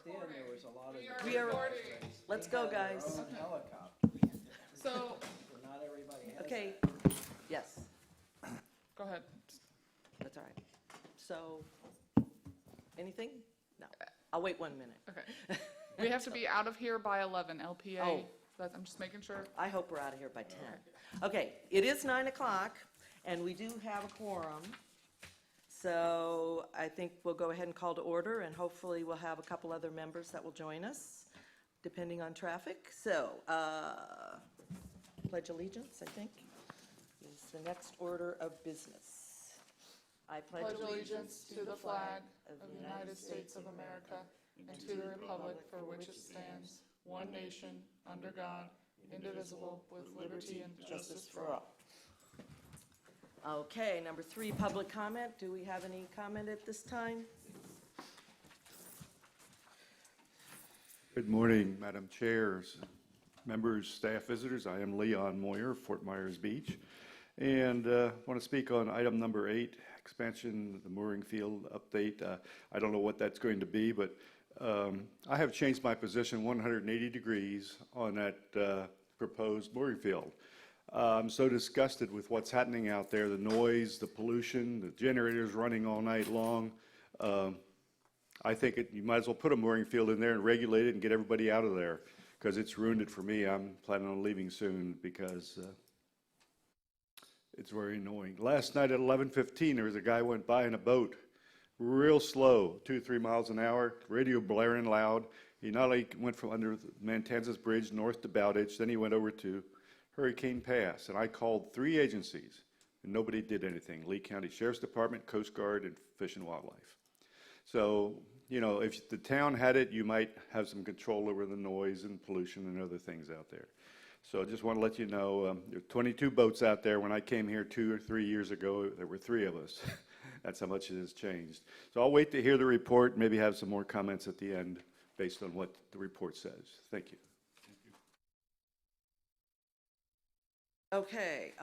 walked in, there was a lot of. We are recording. Let's go, guys. They had their own helicopter. So, Not everybody has okay, that. yes, Go ahead. that's all right. So, anything? No, I'll wait 1 minute. Okay. We have to be out of here by 11, LPA. Oh. I'm just making sure. I hope we're out of here by 10. Okay, it is 9 o'clock, and we do have a quorum. So I think we'll go ahead and call to order, and hopefully we'll have a couple other members that will join us, depending on traffic. So, Pledge Allegiance, I think, is the next order of business. I Pledge allegiance to the flag of the United States of America and to the republic for which it stands, one nation, under God, indivisible, with liberty and justice for all. Okay, number 3, public comment. Do we have any comment at this time? Good morning, Madam Chairs, members, staff, visitors. I am Leon Moyer, Fort Myers Beach, and want to speak on item number 8, expansion of the mooring field update. I don't know what that's going to be, but I have changed my position 180 degrees on that proposed mooring field. I'm so disgusted with what's happening out there, the noise, the pollution, the generators running all night long. I think you might as well put a mooring field in there and regulate it and get everybody out of there, because it's ruined it for me. I'm planning on leaving soon because it's very annoying. Last night at 11:15, there was a guy went by in a boat, real slow, 2-3 miles an hour, radio blaring loud. He not only went from under Mantanzas Bridge north to Bowditch, then he went over to Hurricane Pass, and I called 3 agencies, and nobody did anything. Lee County Sheriff's Department, Coast Guard, and Fish and Wildlife. So, you know, if the town had it, you might have some control over the noise and pollution and other things out there. So I just want to let you know, there are 22 boats out there. When I came here 2 or 3 years ago, there were 3 of us. That's how much it has changed. So I'll wait to hear the report, maybe have some more comments at the end based on what the report says. Thank you. Okay,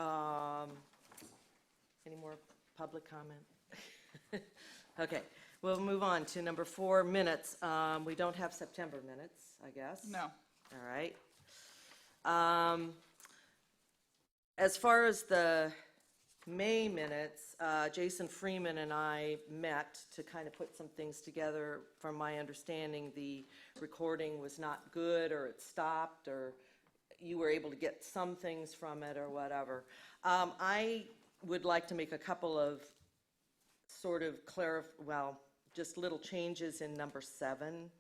any more public comment? Okay, we'll move on to number 4, minutes. We don't have September minutes, I guess. No. All right. As far as the May minutes, Jason Freeman and I met to kind of put some things together. From my understanding, the recording was not good, or it stopped, or you were able to get some things from it or whatever. I would like to make a couple of sort of just little changes in number 7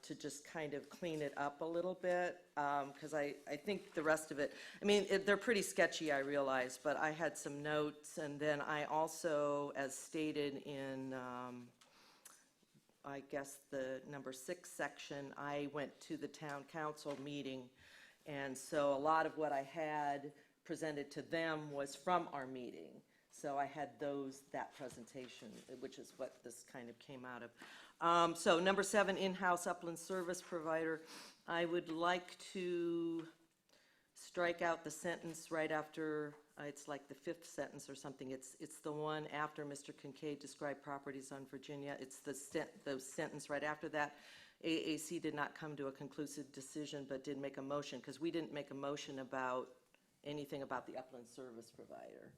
to just kind of clean it up a little bit, because I think the rest of it, I mean, they're pretty sketchy, I realize, but I had some notes, and then I also, as stated in I guess the number 6 section, I went to the town council meeting, and so a lot of what I had presented to them was from our meeting. So I had that presentation, which is what this kind of came out of. So number 7, in-house upland service provider. I would like to strike out the sentence right after, it's like the 5th sentence or something. It's the one after Mr. Kincaid described properties on Virginia. It's the sentence right after that. AAC did not come to a conclusive decision, but did make a motion, because we didn't make a motion about anything about the upland service provider.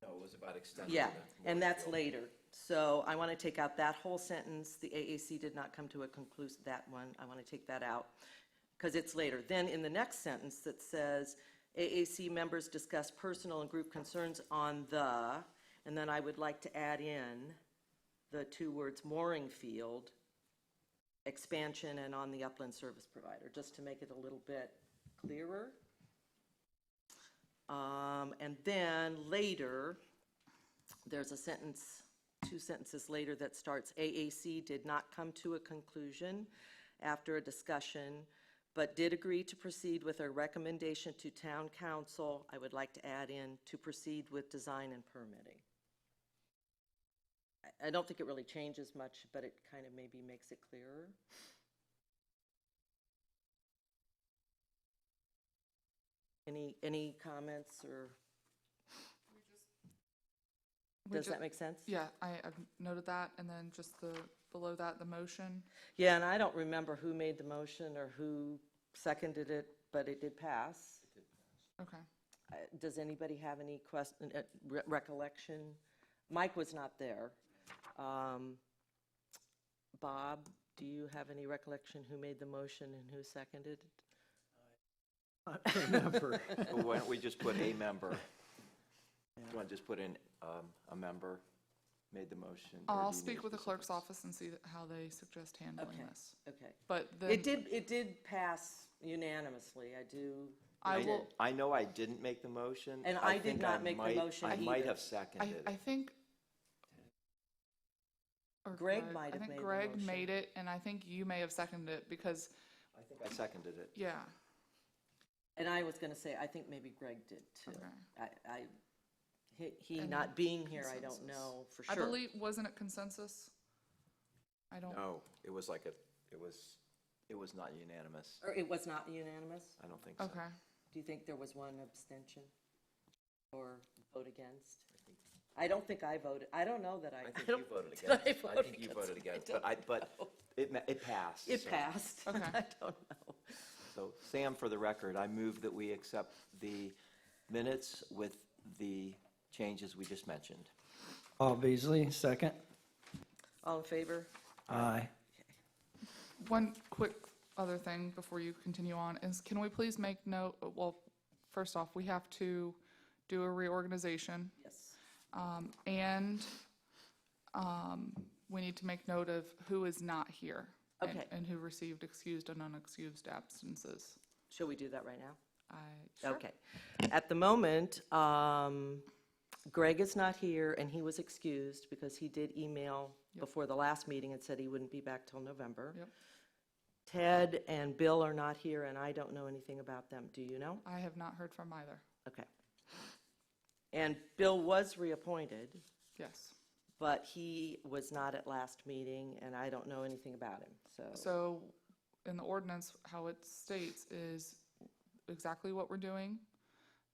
No, it was about extending. Yeah, the and that's field. later. So I want to take out that whole sentence. The AAC did not come to a conclusive, that one, I want to take that out, because it's later. Then in the next sentence that says, AAC members discuss personal and group concerns on and then I would like to add in the 2 words mooring field, expansion, and on the upland service provider, just to make it a little bit clearer. And then later, there's a sentence, 2 sentences later, that starts, AAC did not come to a conclusion after a discussion, but did agree to proceed with a recommendation to town council. I would like to add in, to proceed with design and permitting. I don't think it really changes much, but it kind of maybe makes it clearer. Any comments or? Does that make sense? Yeah, I've noted that, and then just below that, the motion. Yeah, and I don't remember who made the motion or who seconded it, but it did pass. Okay. Does anybody have any question, recollection? Mike was not there. Bob, do you have any recollection who made the motion and who seconded it? Well, why don't we just put a member? Do you want to just put in a member made the motion? or do I'll you speak need with the clerk's specifics? office and see how they suggest handling Okay. this. Okay. But then It did pass unanimously, I do. I will, I know I didn't make the motion. And I did think not make the might- motion I might either. have seconded I it. think. or Greg might have I think made the Greg motion. made it, and I think you may have seconded it because, I think I seconded it. yeah, And I was going to say, I think maybe Greg did too. okay. He And not being here, I don't consensus. know for I sure. believe, wasn't it consensus? I don't, No, it was like it was not unanimous. Or it was not unanimous? I don't think so. okay. Do you think there was one abstention or vote against? I don't think I voted. I don't know that I think don't- you voted did I against. I vote think you against? voted against, I but it passed. It so- passed. Okay. I don't know. So Sam, for the record, I move that we accept the minutes with the changes we just mentioned. Paul Beasley, second. All in favor? Aye. One quick other thing before you continue on is, can we please make note, well, first off, we have to do a reorganization, Yes. and we need to make note of who is not here. and- Okay. And who received excused and unexcused absences. Shall we do that right now? Sure. Okay. At the moment, Greg is not here, and he was excused because he did email Yep. before the last meeting and said he wouldn't be back till November. Yep. Ted and Bill are not here, and I don't know anything about them. Do you know? I have not heard from either. Okay. And Bill was reappointed, Yes. but he was not at last meeting, and I don't know anything about him, so. So in the ordinance, how it states is exactly what we're doing.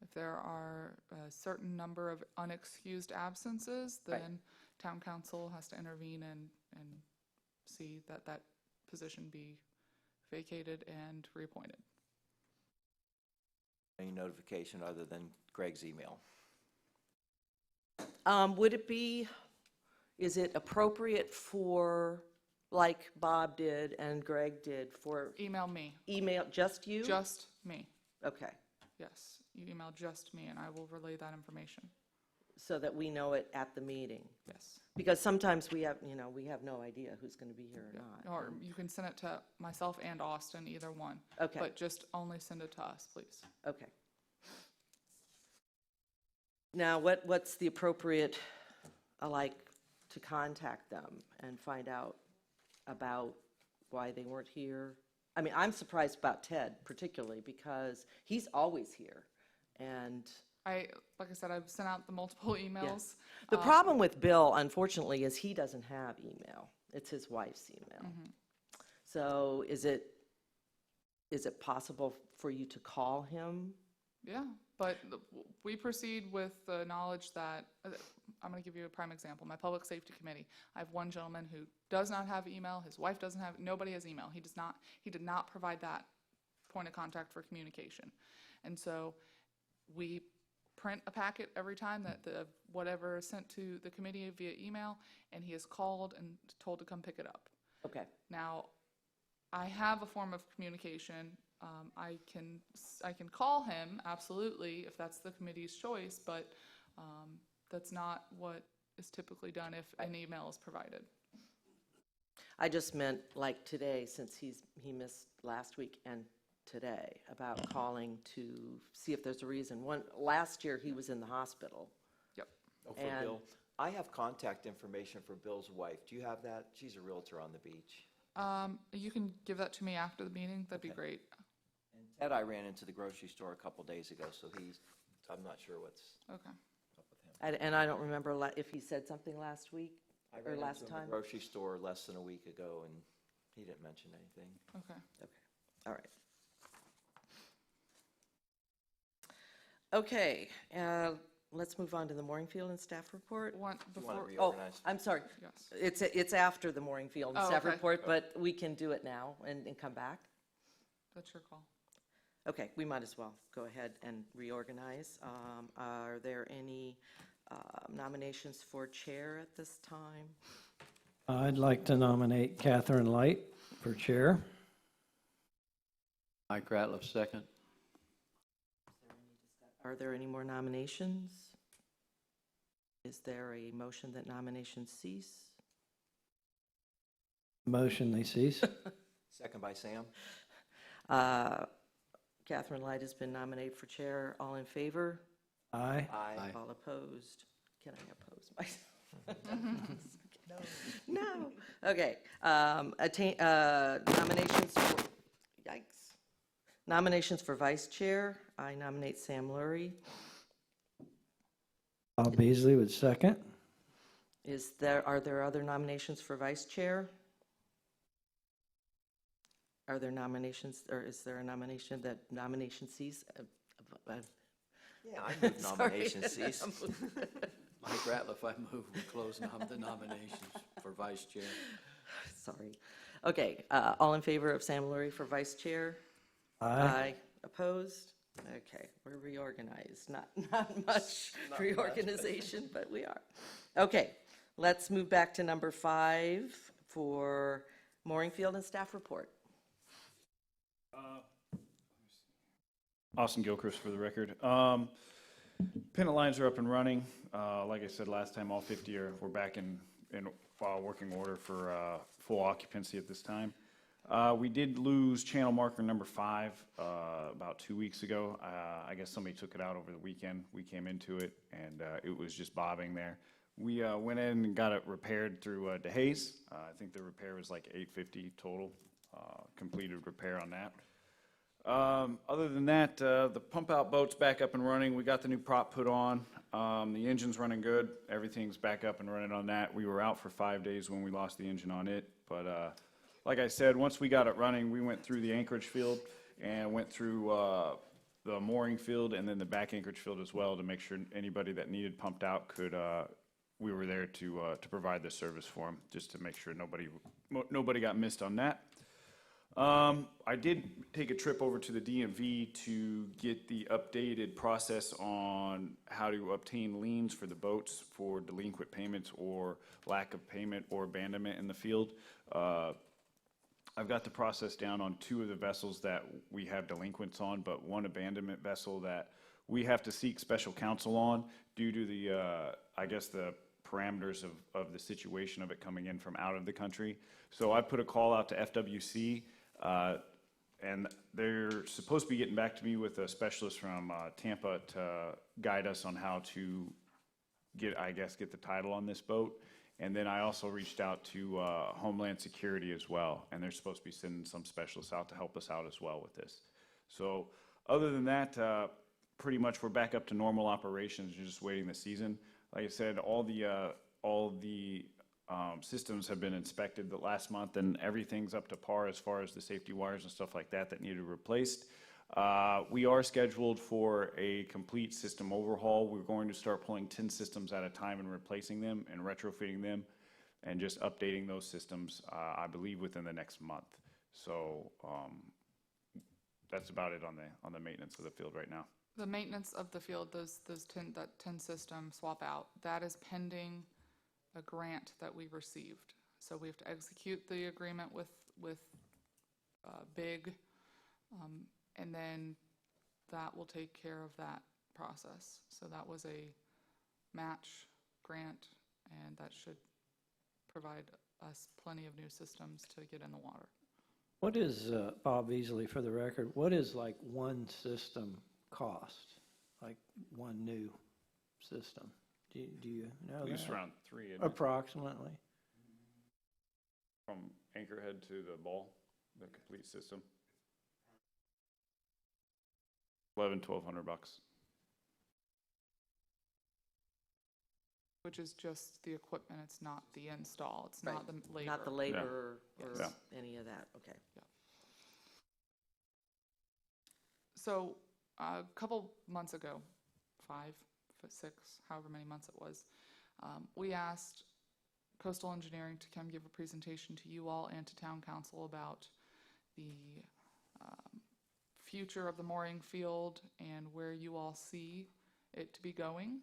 If there are a certain number of unexcused absences, Right. then town council has to intervene and see that that position be vacated and reappointed. Any notification other than Greg's email? Would it be, is it appropriate for, like Bob did and Greg did, for Email me, email, just you? just me. Okay, Yes, you email just me and I will relay that information. so that we know it at the meeting? Yes. Because sometimes we have, we have no idea who's going to be here or not. Or you can send it to myself and Austin, either one. Okay. But just only send it to us, please. Okay. Now, what's the appropriate, to contact them and find out about why they weren't here? I mean, I'm surprised about Ted particularly because he's always here. And Like I said, I've sent out the multiple emails. the problem with Bill, unfortunately, is he doesn't have email. It's his wife's email. So is it possible for you to call him? Yeah, but we proceed with the knowledge that, I'm going to give you a prime example. My public safety committee, I have one gentleman who does not have email, his wife doesn't have, nobody has email. He did not provide that point of contact for communication. And so we print a packet every time that whatever is sent to the committee via email, and he is called and told to come pick it up. Okay. Now, I have a form of communication. I can call him, absolutely, if that's the committee's choice, but that's not what is typically done if an email is provided. I just meant like today, since he missed last week and today, about calling to see if there's a reason. Last year, he was in the hospital. Yep. Oh, for And- Bill. I have contact information for Bill's wife. Do you have that? She's a realtor on the beach. You can give that to me after the meeting, that'd be Okay. great. And Ted, I ran into the grocery store a couple days ago, so I'm not sure what's Okay. up with him. And I don't remember if he said something last week I or ran last into him at time. the grocery store less than a week ago, and he didn't mention anything. Okay. All right. Okay, let's move on to the mooring field and staff report. One, You want before, to Oh, reorganize? I'm sorry. yes. It's after the mooring field and Oh, staff okay. report, but we can do it now and come back. That's your call. Okay, we might as well go ahead and reorganize. Are there any nominations for chair at this time? I'd like to nominate Catherine Light for chair. Mike Ratliff, second. Are there any more nominations? Is there a motion that nominations cease? Motion they cease. Second by Sam. Catherine Light has been nominated for chair. All in favor? Aye. Aye. All opposed? Can I oppose myself? No. Okay. Nominations for, yikes. Nominations for vice chair. I nominate Sam Lurie. Bob Beasley would second. Are there other nominations for vice chair? Are there nominations, or is there a nomination that nomination cease? Yeah, I move Sorry. nomination cease. Mike Ratliff, I move we close the nominations for vice chair. Sorry. Okay, all in favor of Sam Lurie for vice chair? Aye. Opposed? Okay, we're reorganized. Not much reorganization, but we are. Okay, let's move back to number 5 for mooring field and staff report. Austin Gilchrist for the record. Pennant lines are up and running. Like I said last time, all 50 we're back in working order for full occupancy at this time. We did lose channel marker number 5 about 2 weeks ago. I guess somebody took it out over the weekend. We came into it and it was just bobbing there. We went in and got it repaired through DeHaze. I think the repair was like $850 total, completed repair on that. Other than that, the pump out boat's back up and running. We got the new prop put on. The engine's running good. Everything's back up and running on that. We were out for 5 days when we lost the engine on it. But like I said, once we got it running, we went through the Anchorage field and went through the mooring field and then the back Anchorage field as well to make sure anybody that needed pumped out could, we were there to provide the service for them, just to make sure nobody got missed on that. I did take a trip over to the DMV to get the updated process on how to obtain liens for the boats for delinquent payments or lack of payment or abandonment in the field. I've got the process down on 2 of the vessels that we have delinquents on, but one abandonment vessel that we have to seek special counsel on due to the, I guess, the parameters of the situation of it coming in from out of the country. So I put a call out to FWC. And they're supposed to be getting back to me with a specialist from Tampa to guide us on how to get the title on this boat. And then I also reached out to Homeland Security as well, and they're supposed to be sending some specialists out to help us out as well with this. So other than that, pretty much we're back up to normal operations. You're just waiting the season. Like I said, all the systems have been inspected the last month, and everything's up to par as far as the safety wires and stuff like that needed replaced. We are scheduled for a complete system overhaul. We're going to start pulling 10 systems at a time and replacing them and retrofitting them and just updating those systems, I believe, within the next month. So that's about it on the maintenance of the field right now. The maintenance of the field, that 10 system swap out, that is pending a grant that we received. So we have to execute the agreement with BIG, and then that will take care of that process. So that was a match grant, and that should provide us plenty of new systems to get in the water. What is, Bob Beasley for the record, what is like one system cost? Like one new system? Do you know At least that? around 3, isn't it? Approximately. From anchorhead to the ball, the complete system. $1,200. Which is just the equipment, it's not the install, it's not the labor. Not the labor or Yeah. any of that, okay. So a couple months ago, 6, however many months it was, we asked Coastal Engineering to come give a presentation to you all and to town council about the future of the mooring field and where you all see it to be going.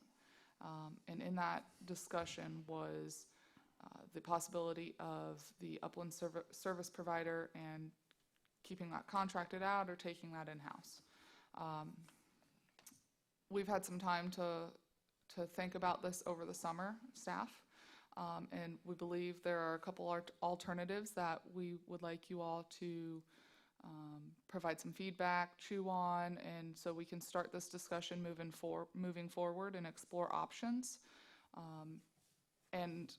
And in that discussion was the possibility of the upland service provider and keeping that contracted out or taking that in-house. We've had some time to think about this over the summer, staff, and we believe there are a couple alternatives that we would like you all to provide some feedback, chew on, and so we can start this discussion moving forward and explore options. And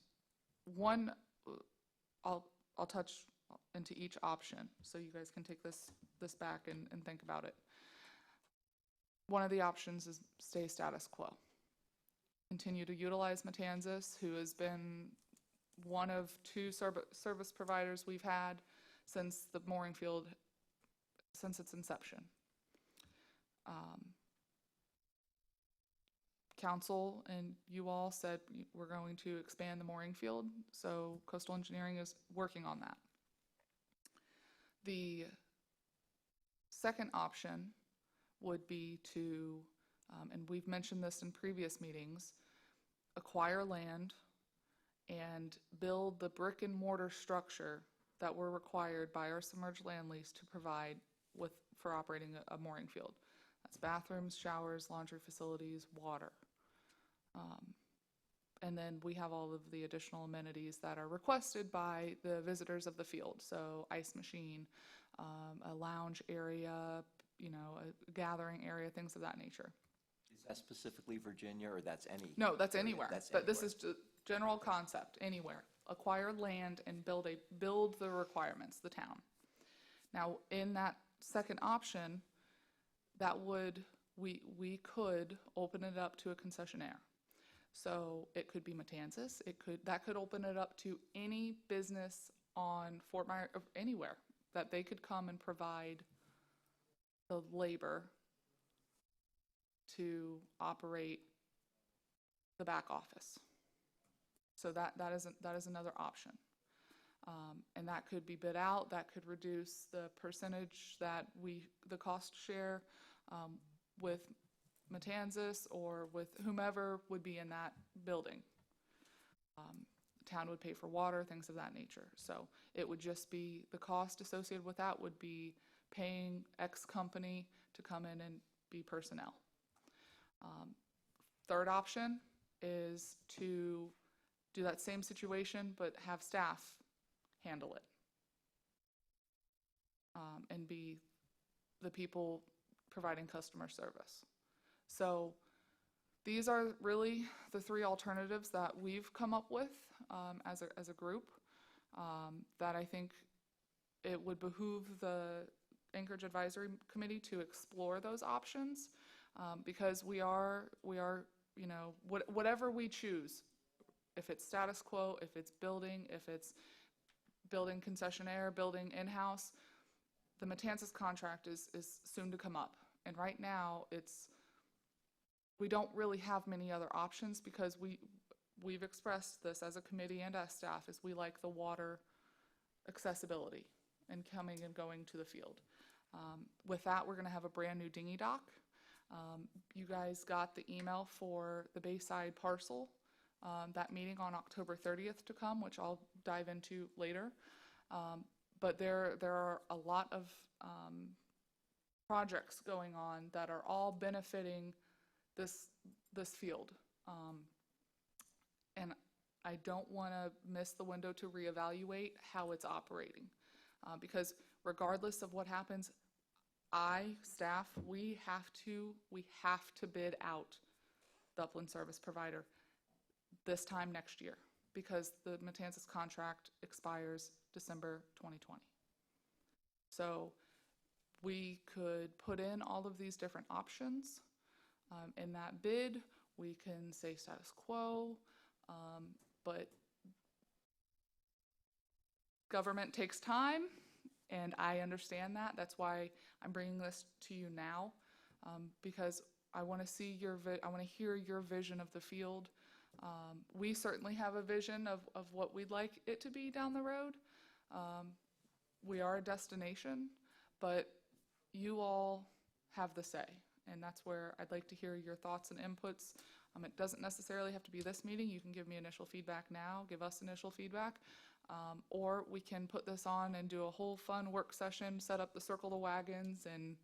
one, I'll touch into each option, so you guys can take this back and think about it. One of the options is stay status quo. Continue to utilize Matanzas, who has been one of 2 service providers we've had since the mooring field, since its inception. Council and you all said we're going to expand the mooring field, so Coastal Engineering is working on that. The second option would be to, and we've mentioned this in previous meetings, acquire land and build the brick and mortar structure that were required by our submerged land lease to provide for operating a mooring field. That's bathrooms, showers, laundry facilities, water. And then we have all of the additional amenities that are requested by the visitors of the field. So ice machine, a lounge area, a gathering area, things of that nature. Is that specifically Virginia, or that's any? No, that's anywhere. That's This is general concept, anywhere. Acquire land and build the requirements, the town. Now, in that second option, we could open it up to a concessionaire. So it could be Matanzas. That could open it up to any business on Fort Myers, or anywhere, that they could come and provide the labor to operate the back office. So that is another option. And that could be bid out. That could reduce the percentage that the cost share with Matanzas or with whomever would be in that building. The town would pay for water, things of that nature. So it would just be, the cost associated with that would be paying X company to come in and be personnel. Third option is to do that same situation, but have staff handle it. And be the people providing customer service. So these are really the 3 alternatives that we've come up with as a group, that I think it would behoove the Anchorage Advisory Committee to explore those options, because we are, whatever we choose, if it's status quo, if it's building concessionaire, building in-house, the Matanzas contract is soon to come up. And right now, we don't really have many other options, because we've expressed this as a committee and as staff, is we like the water accessibility and coming and going to the field. With that, we're going to have a brand new dinghy dock. You guys got the email for the Bayside parcel, that meeting on October 30th to come, which I'll dive into later. But there are a lot of projects going on that are all benefiting this field. And I don't want to miss the window to reevaluate how it's operating. Because regardless of what happens, staff, we have to bid out the upland service provider this time next year, because the Matanzas contract expires December 2020. So we could put in all of these different options in that bid. We can say status quo, but government takes time, and I understand that. That's why I'm bringing this to you now, because I want to see I want to hear your vision of the field. We certainly have a vision of what we'd like it to be down the road. We are a destination, but you all have the say, and that's where I'd like to hear your thoughts and inputs. It doesn't necessarily have to be this meeting. You can give me initial feedback now, give us initial feedback, or we can put this on and do a whole fun work session, set up the circle the wagons, and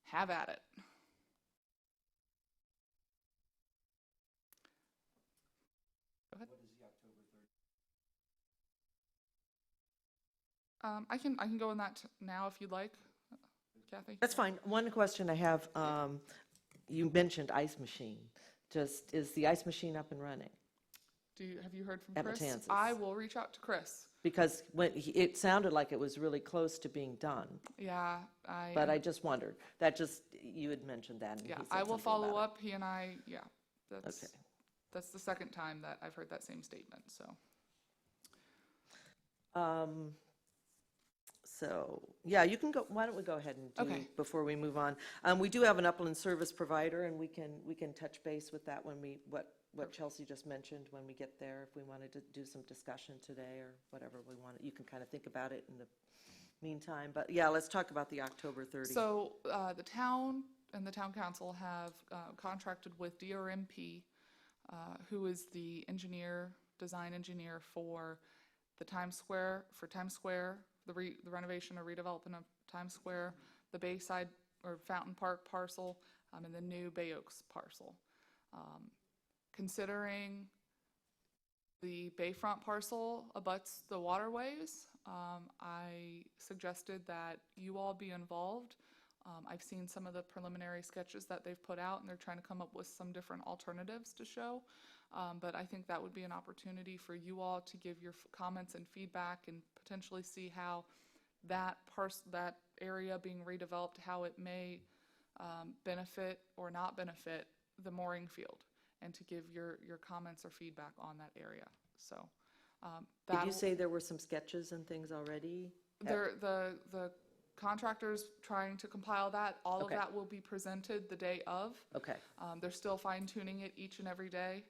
have at it. Go ahead. What is the October 30th? I can go in that now if you'd like, Kathy. That's fine. One question I have, you mentioned ice machine. Is the ice machine up and running? Have you heard from At Chris? Matanzas. I will reach out to Chris. Because it sounded like it was really close to being done, Yeah, but I just wondered. You had mentioned that. And yeah, he said I will something follow about up. He and I, yeah, that's Okay. that's the second time that I've heard that same statement. So So, yeah, you can go, why don't we go ahead and do, Okay. before we move on. We do have an upland service provider, and we can touch base with that when what Chelsea just mentioned, when we get there, if we wanted to do some discussion today or whatever we want. You can kind of think about it in the meantime. But, yeah, let's talk about the October 30. So the town and the town council have contracted with DRMP, who is the design engineer for the Times Square, the renovation or redevelopment of Times Square, the Bayside or Fountain Park parcel, and the new Bay Oaks parcel. Considering the Bayfront parcel abuts the waterways, I suggested that you all be involved. I've seen some of the preliminary sketches that they've put out, and they're trying to come up with some different alternatives to show. But I think that would be an opportunity for you all to give your comments and feedback and potentially see how that area being redeveloped, how it may benefit or not benefit the mooring field, and to give your comments or feedback on that area. So Did you say there were some sketches and things already? the contractor's trying to compile that. All Okay. of that will be presented the day of. Okay, They're still fine tuning it each and every day.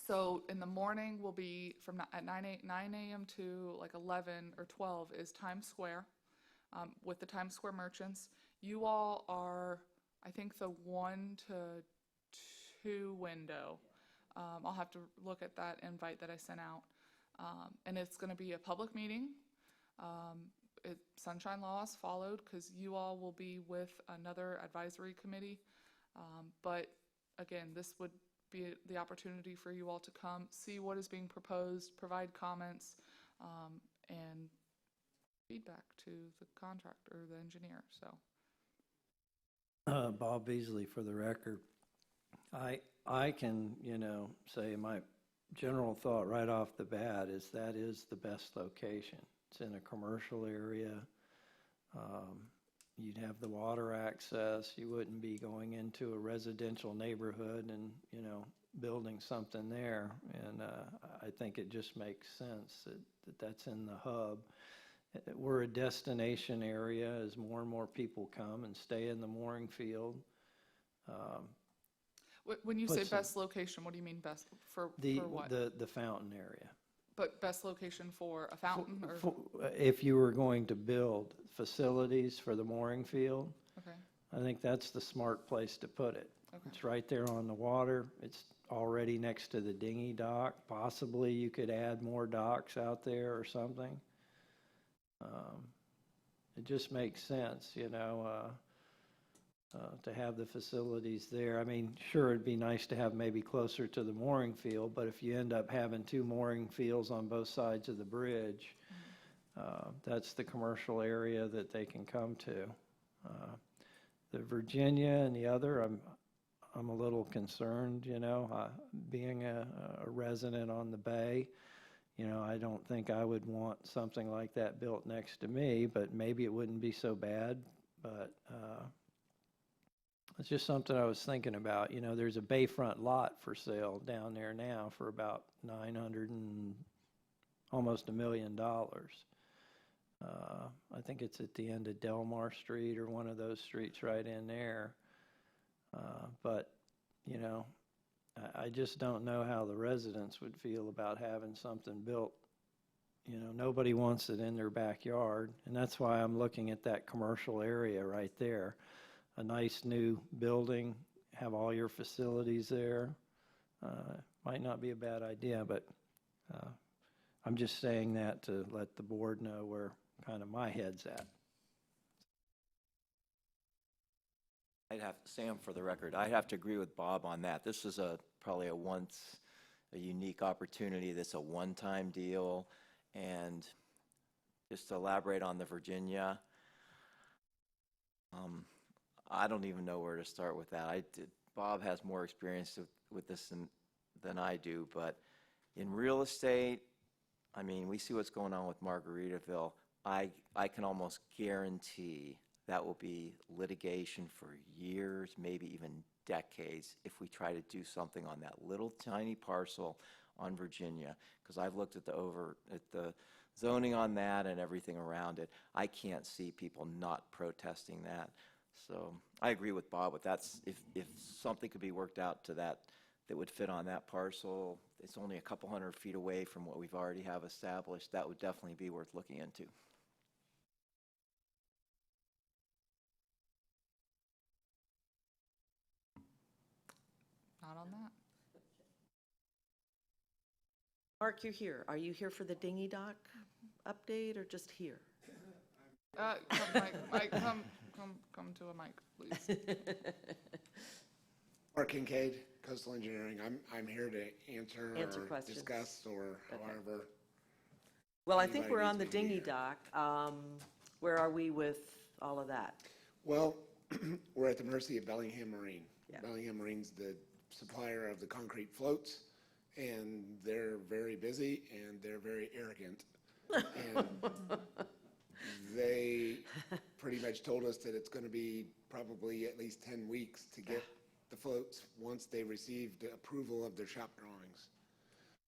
So in the morning will be at 9 a.m. to like 11 or 12 is Times Square with the Times Square merchants. You all are, I think, the 1 to 2 window. I'll have to look at that invite that I sent out. And it's going to be a public meeting. Sunshine law is followed because you all will be with another advisory committee. But again, this would be the opportunity for you all to come, see what is being proposed, provide comments, and feedback to the contractor or the engineer. So, Bob Beasley, for the record. I can, say my general thought right off the bat is that is the best location. It's in a commercial area. You'd have the water access. You wouldn't be going into a residential neighborhood and, building something there. And I think it just makes sense that that's in the hub. We're a destination area as more and more people come and stay in the mooring field. when you say What's best location, what do you mean best for what? The fountain area. But best location for a fountain or? If you were going to build facilities for the mooring field, Okay. I think that's the smart place to put it. Okay. It's right there on the water. It's already next to the dinghy dock. Possibly you could add more docks out there or something. It just makes sense, to have the facilities there. I mean, sure, it'd be nice to have maybe closer to the mooring field, but if you end up having 2 mooring fields on both sides of the bridge, that's the commercial area that they can come to. The Virginia and the other, I'm a little concerned, being a resident on the bay. I don't think I would want something like that built next to me, but maybe it wouldn't be so bad. But it's just something I was thinking about. There's a bayfront lot for sale down there now for about $900 and almost $1 million. I think it's at the end of Delmar Street or one of those streets right in there. But, you know, I just don't know how the residents would feel about having something built. You know, nobody wants it in their backyard, and that's why I'm looking at that commercial area right there. A nice new building, have all your facilities there. Might not be a bad idea, but I'm just saying that to let the board know where kind of my head's at. Sam, for the record, I'd have to agree with Bob on that. This is probably a unique opportunity that's a one-time deal. And just to elaborate on the Virginia, I don't even know where to start with that. Bob has more experience with this than I do, but in real estate, I mean, we see what's going on with Margaritaville. I can almost guarantee that will be litigation for years, maybe even decades, if we try to do something on that little tiny parcel on Virginia, because I've looked at the zoning on that and everything around it. I can't see people not protesting that. So I agree with Bob, but if something could be worked out to that would fit on that parcel, it's only a couple 100 feet away from what we've already have established, that would definitely be worth looking into. Not on that. Mark, you're here. Are you here for the dinghy dock update or just here? Come to a mic, please. Mark Kincaid, Coastal Engineering. I'm here to answer or questions. discuss or Okay. however. Well, I think Anybody we're on the needs me dinghy here. dock. Where are we with all of that? Well, we're at the mercy of Bellingham Marine. Yeah. Bellingham Marine's the supplier of the concrete floats, and they're very busy and they're very arrogant. And they pretty much told us that it's going to be probably at least 10 weeks to get the floats once they received approval of their shop drawings.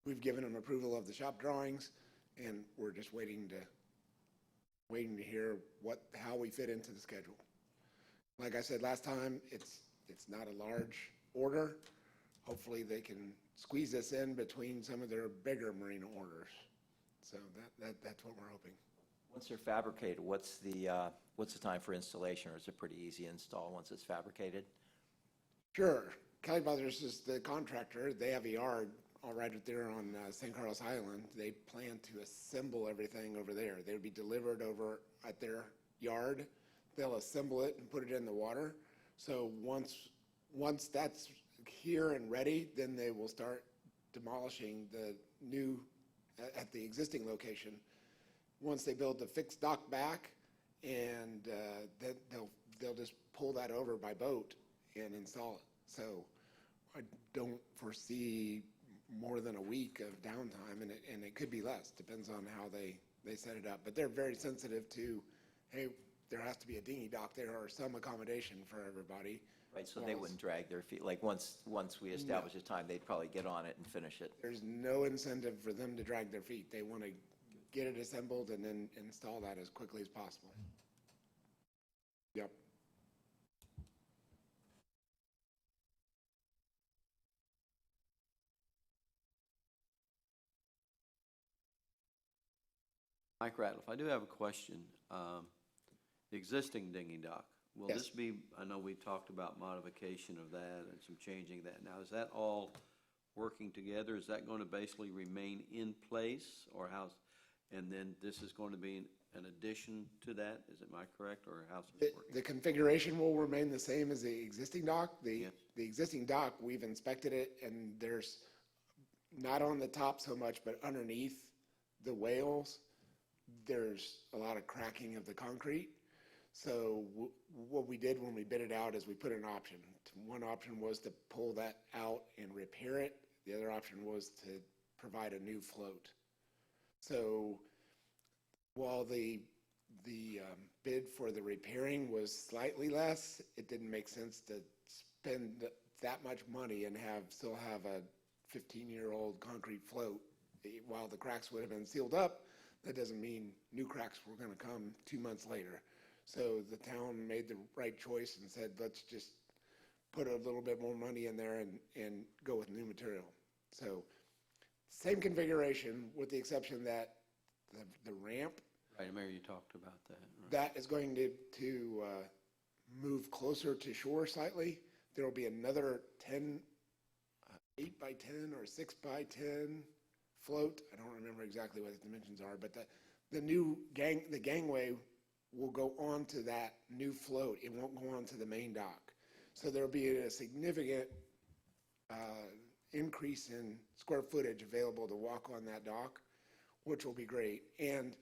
We've given them approval of the shop drawings, and we're just waiting to hear how we fit into the schedule. Like I said last time, it's not a large order. Hopefully they can squeeze this in between some of their bigger marine orders. So that's what we're hoping. Once they're fabricated, what's the time for installation, or is it pretty easy install once it's fabricated? Sure. Kelly Brothers is the contractor. They have a yard all right up there on St. Carlos Island. They plan to assemble everything over there. They would be delivered over at their yard. They'll assemble it and put it in the water. So once that's here and ready, then they will start demolishing the new at the existing location. Once they build the fixed dock back, and then they'll just pull that over by boat and install it. So I don't foresee more than a week of downtime, and it could be less, depends on how they set it up. But they're very sensitive to, hey, there has to be a dinghy dock there or some accommodation for everybody. Right, so they wouldn't drag their feet, like once we establish a time, they'd probably get on it and finish it. There's no incentive for them to drag their feet. They want to get it assembled and then install that as quickly as possible. Yep. Mike Ratliff, I do have a question. The existing dinghy dock, will Yes. this be, I know we talked about modification of that and some changing that. Now, is that all working together? Is that going to basically remain in place, or how's, and then this is going to be an addition to that? Is it correct, or how's it working? The configuration will remain the same as the existing dock. Yes. The existing dock, we've inspected it, and there's not on the top so much, but underneath the whales, there's a lot of cracking of the concrete. So what we did when we bid it out is we put an option. One option was to pull that out and repair it. The other option was to provide a new float. So while the bid for the repairing was slightly less, it didn't make sense to spend that much money and still have a 15-year-old concrete float. While the cracks would have been sealed up, that doesn't mean new cracks were going to come 2 months later. So the town made the right choice and said, let's just put a little bit more money in there and go with new material. So same configuration with the exception that the ramp, Right, Mayor, you talked about that. Right. that is going to move closer to shore slightly. There will be another 8 by 10 or 6 by 10 float. I don't remember exactly what the dimensions are, but the gangway will go onto that new float. It won't go onto the main dock. So there'll be a significant increase in square footage available to walk on that dock, which will be great. And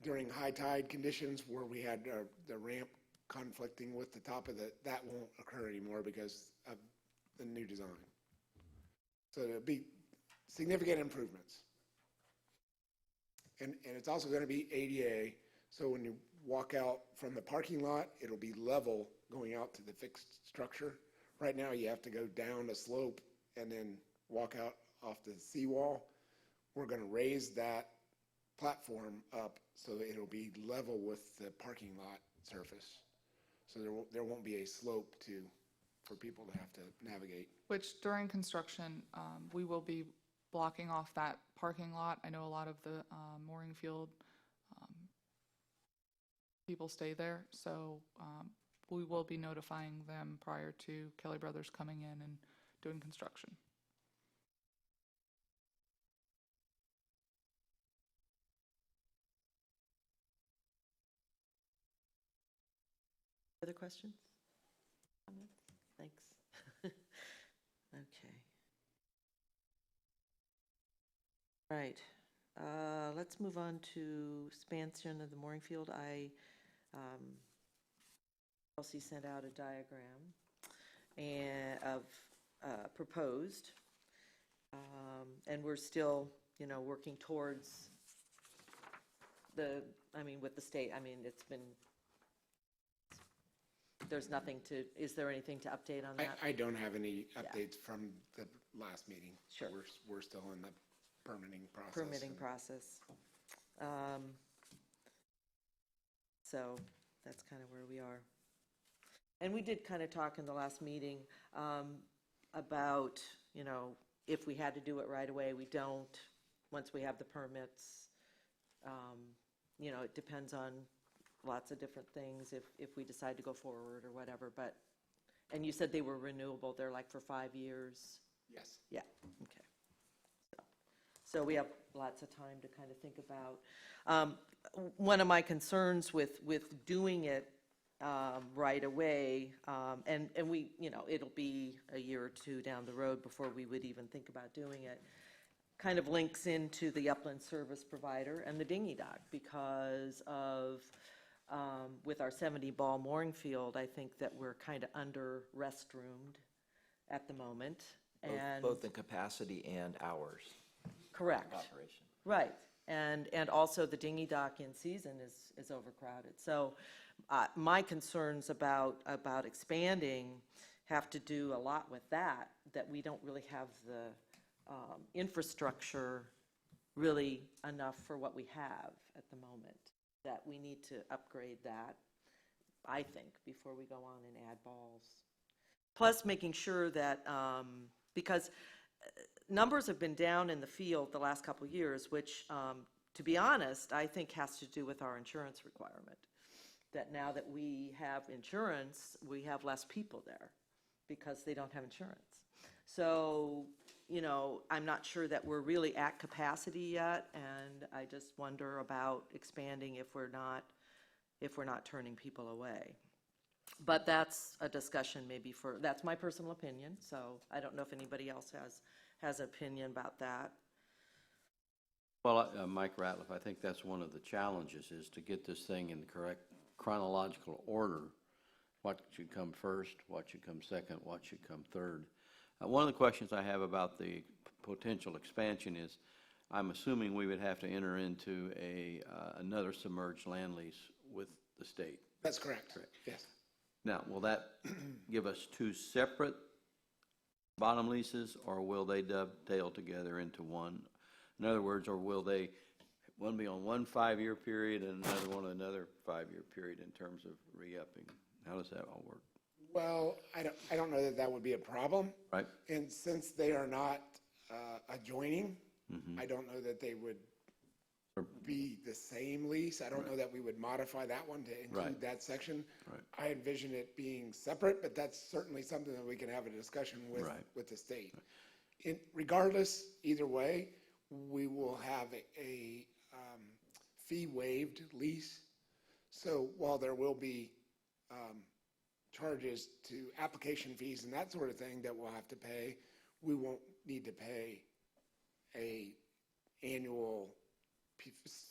during high tide conditions where we had the ramp conflicting with the top of that won't occur anymore because of the new design. So there'll be significant improvements. And it's also going to be ADA, so when you walk out from the parking lot, it'll be level going out to the fixed structure. Right now, you have to go down a slope and then walk out off the seawall. We're going to raise that platform up so that it'll be level with the parking lot surface. So there won't be a slope for people to have to navigate. Which during construction, we will be blocking off that parking lot. I know a lot of the mooring field people stay there, so we will be notifying them prior to Kelly Brothers coming in and doing construction. Other questions? Comments? Thanks. Okay. Right. Let's move on to expansion of the mooring field. Chelsea sent out a diagram of proposed, and we're still, working towards with the state. It's been, there's nothing to, is there anything to update on that? I don't have any updates from the last meeting. Sure. We're still in the permitting process. Permitting process. So that's kind of where we are. And we did kind of talk in the last meeting about, if we had to do it right away, we don't. Once we have the permits, it depends on lots of different things if we decide to go forward or whatever. But, and you said they were renewable. They're like for 5 years. Yes. Yeah, okay. So we have lots of time to kind of think about. One of my concerns with doing it right away, and we, it'll be a year or two down the road before we would even think about doing it, kind of links into the upland service provider and the dinghy dock because of, with our 70-ball mooring field, I think that we're kind of under restroomed at the moment. Both in capacity and hours Correct. of operation. Right, and also the dinghy dock in season is overcrowded. So my concerns about expanding have to do a lot with that we don't really have the infrastructure really enough for what we have at the moment, that we need to upgrade that, I think, before we go on and add balls. Plus making sure that, because numbers have been down in the field the last couple of years, which, to be honest, I think has to do with our insurance requirement. That now that we have insurance, we have less people there because they don't have insurance. So, I'm not sure that we're really at capacity yet, and I just wonder about expanding if we're not turning people away. But that's a discussion maybe that's my personal opinion, so I don't know if anybody else has an opinion about that. Well, Mike Ratliff, I think that's one of the challenges is to get this thing in the correct chronological order. What should come first, what should come second, what should come third. One of the questions I have about the potential expansion is, I'm assuming we would have to enter into another submerged land lease with the state. That's correct. Yes. Now, will that give us two separate bottom leases, or will they dovetail together into one? In other words, or will one be on one 5-year period and another one another 5-year period in terms of re-upping? How does that all work? Well, I don't know that that would be a problem. Right. And since they are not adjoining, I don't know that they would be the same lease. I don't know that we would modify that one to include Right. that section. Right. I envision it being separate, but that's certainly something that we can have a discussion Right. with the state. Regardless, either way, we will have a fee waived lease. So while there will be charges to application fees and that sort of thing that we'll have to pay, we won't need to pay annual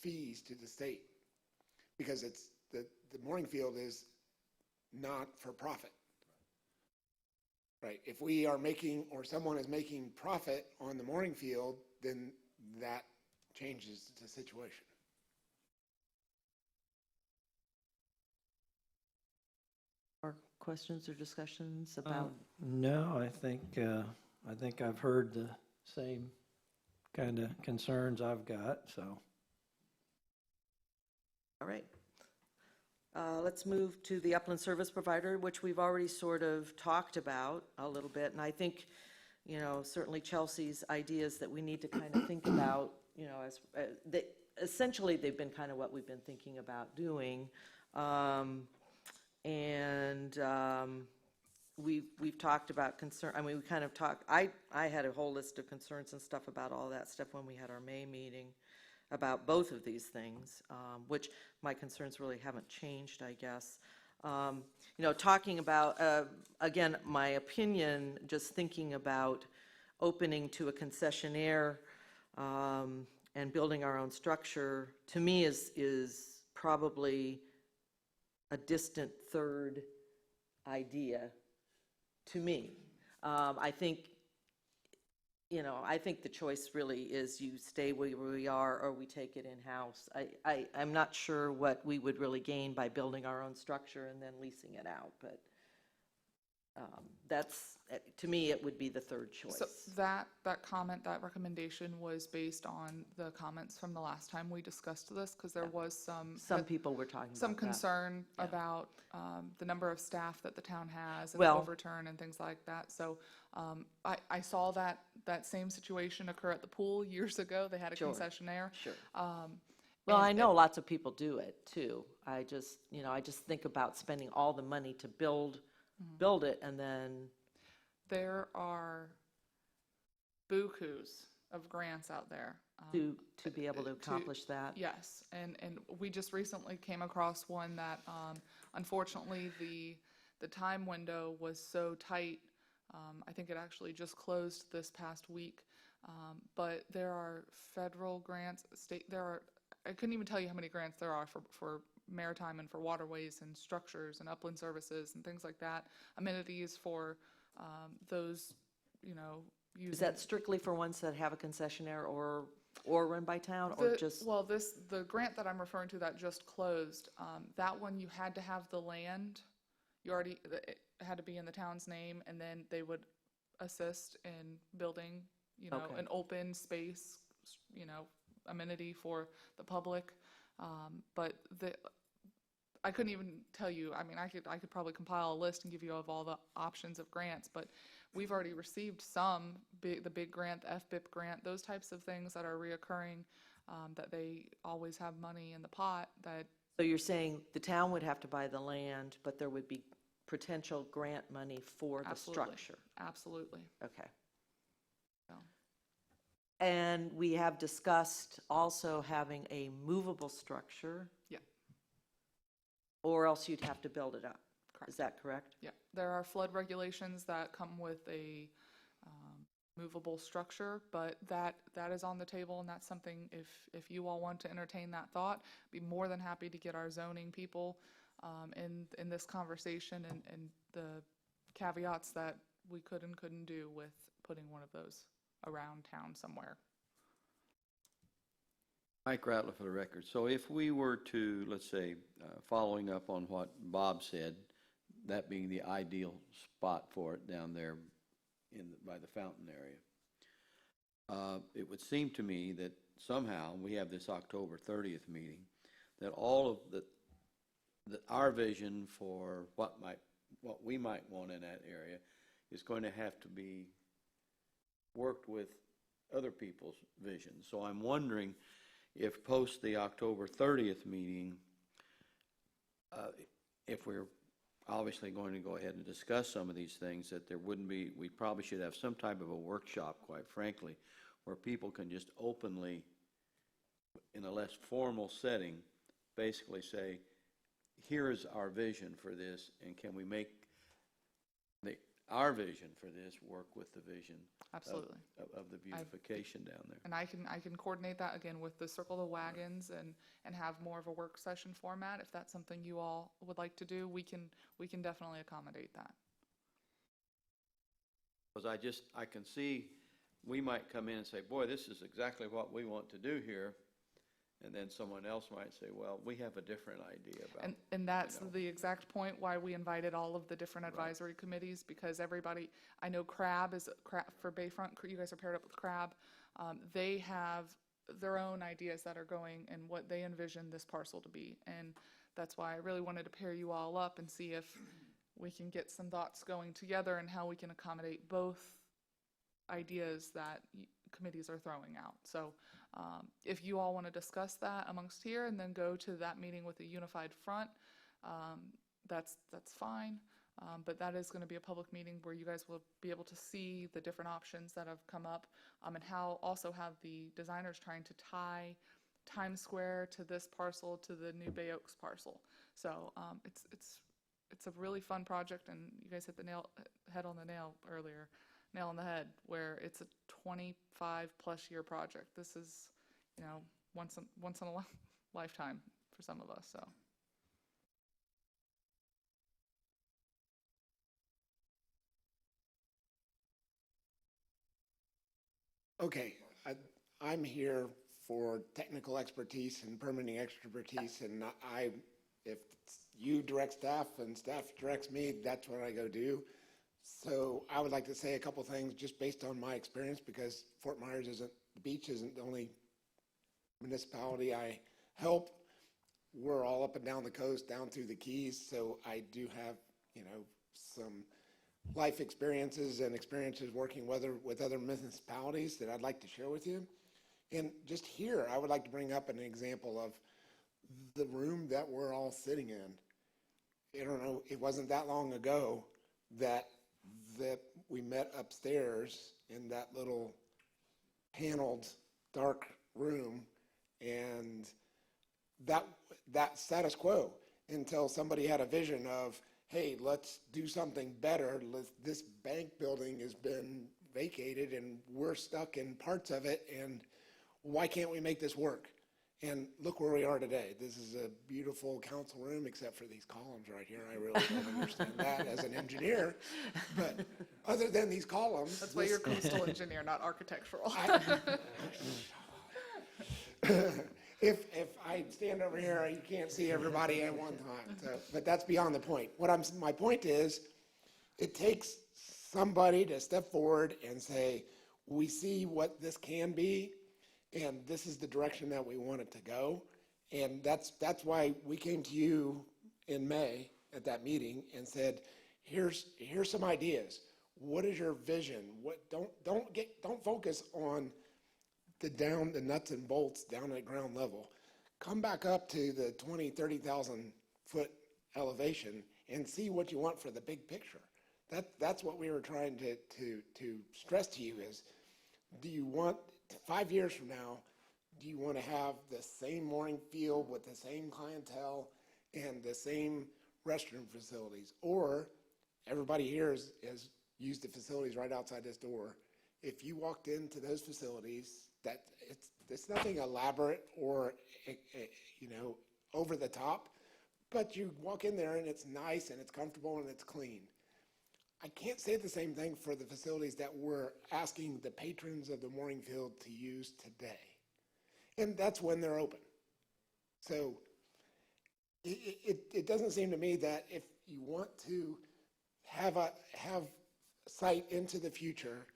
fees to the state, because it's the mooring field is not for profit. Right. If we are making, or someone is making profit on the mooring field, then that changes the situation. Or questions or discussions about? No, I think I've heard the same kind of concerns I've got, so. All right. Let's move to the upland service provider, which we've already sort of talked about a little bit. And I think, certainly Chelsea's ideas that we need to kind of think about, essentially they've been kind of what we've been thinking about doing. We've talked about concern, we kind of talked, I had a whole list of concerns and stuff about all that stuff when we had our May meeting about both of these things, which my concerns really haven't changed, I guess. Talking about, again, my opinion, just thinking about opening to a concessionaire and building our own structure, to me is probably a distant third idea to me. I think the choice really is you stay where we are or we take it in-house. I'm not sure what we would really gain by building our own structure and then leasing it out, but that's, to me, it would be the third choice. So that comment, that recommendation was based on the comments from the last time we discussed this, because there was Some people were talking about some that. concern about the number of staff that the town has and Well- overturn and things like that. So I saw that same situation occur at the pool years ago. They had a Sure. concessionaire. Sure. and Well, I know lots of people do it too. I just think about spending all the money to build it and then, There are bukus of grants out there. to be able to accomplish that. Yes, and we just recently came across one that, unfortunately, the time window was so tight. I think it actually just closed this past week. But there are federal grants, I couldn't even tell you how many grants there are for maritime and for waterways and structures and upland services and things like that. Amenities for those, using. Is that strictly for ones that have a concessionaire or run by town, or just? Well, the grant that I'm referring to that just closed, that one you had to have the land. It had to be in the town's name, and then they would assist in building, Okay. an open space, amenity for the public. But I couldn't even tell you, I could probably compile a list and give you of all the options of grants, but we've already received some, the big grant, the FBIP grant, those types of things that are reoccurring, that they always have money in the pot that. So you're saying the town would have to buy the land, but there would be potential grant money for the Absolutely. structure? Absolutely. Okay. So. And we have discussed also having a movable structure. Yeah. Or else you'd have to build it up. Correct. Is that correct? Yeah, there are flood regulations that come with a movable structure, but that is on the table, and that's something, if you all want to entertain that thought, be more than happy to get our zoning people in this conversation and the caveats that we could and couldn't do with putting one of those around town somewhere. Mike Rattler for the record. So if we were to, let's say, following up on what Bob said, that being the ideal spot for it down there by the fountain area, it would seem to me that somehow, we have this October 30th meeting, that all of our vision for what might what we might want in that area is going to have to be worked with other people's visions. So I'm wondering if post the October 30th meeting, if we're obviously going to go ahead and discuss some of these things, that there wouldn't be, we probably should have some type of a workshop, quite frankly, where people can just openly, in a less formal setting, basically say, here is our vision for this, and can we make our vision for this work with the vision Absolutely. of the beautification down there? And I can coordinate that again with the Circle the Wagons and have more of a work session format. If that's something you all would like to do, we can definitely accommodate that. Because I can see, we might come in and say, boy, this is exactly what we want to do here. And then someone else might say, well, we have a different idea about. And that's you know. the exact point why we invited all of the different advisory committees, because everybody, I know Crab for Bayfront, you guys are paired up with Crab. They have their own ideas that are going and what they envision this parcel to be. And that's why I really wanted to pair you all up and see if we can get some thoughts going together and how we can accommodate both ideas that committees are throwing out. So if you all want to discuss that amongst here and then go to that meeting with a unified front, that's fine. But that is going to be a public meeting where you guys will be able to see the different options that have come up, and how the designers trying to tie Times Square to this parcel to the new Bay Oaks parcel. So it's a really fun project, and you guys hit the nail on the head, where it's a 25+ year project. This is, once in a lifetime for some of us, so. Okay, I'm here for technical expertise and permitting expertise, and if you direct staff and staff directs me, that's what I go do. So I would like to say a couple things just based on my experience, because Fort Myers the beach isn't the only municipality I help. We're all up and down the coast, down through the Keys, so I do have, some life experiences and experiences working with other municipalities that I'd like to share with you. And just here, I would like to bring up an example of the room that we're all sitting in. I don't know, it wasn't that long ago that we met upstairs in that little paneled dark room, and that status quo until somebody had a vision of, hey, let's do something better. This bank building has been vacated and we're stuck in parts of it, and why can't we make this work? And look where we are today. This is a beautiful council room, except for these columns right here. I really don't understand that as an engineer. But other than these columns. That's why you're a coastal engineer, not architectural. If I stand over here, you can't see everybody at one time. So, but that's beyond the point. My point is, it takes somebody to step forward and say, we see what this can be, and this is the direction that we want it to go. And that's why we came to you in May at that meeting and said, here's some ideas. What is your vision? Don't focus on the nuts and bolts down at ground level. Come back up to the 20, 30,000 foot elevation and see what you want for the big picture. That's what we were trying to stress to you is, do you want 5 years from now, do you want to have the same mooring field with the same clientele and the same restroom facilities? Or everybody here has used the facilities right outside this door. If you walked into those facilities, it's nothing elaborate or over the top, but you walk in there and it's nice and it's comfortable and it's clean. I can't say the same thing for the facilities that we're asking the patrons of the mooring field to use today. And that's when they're open. So it doesn't seem to me that if you want to have sight into the future,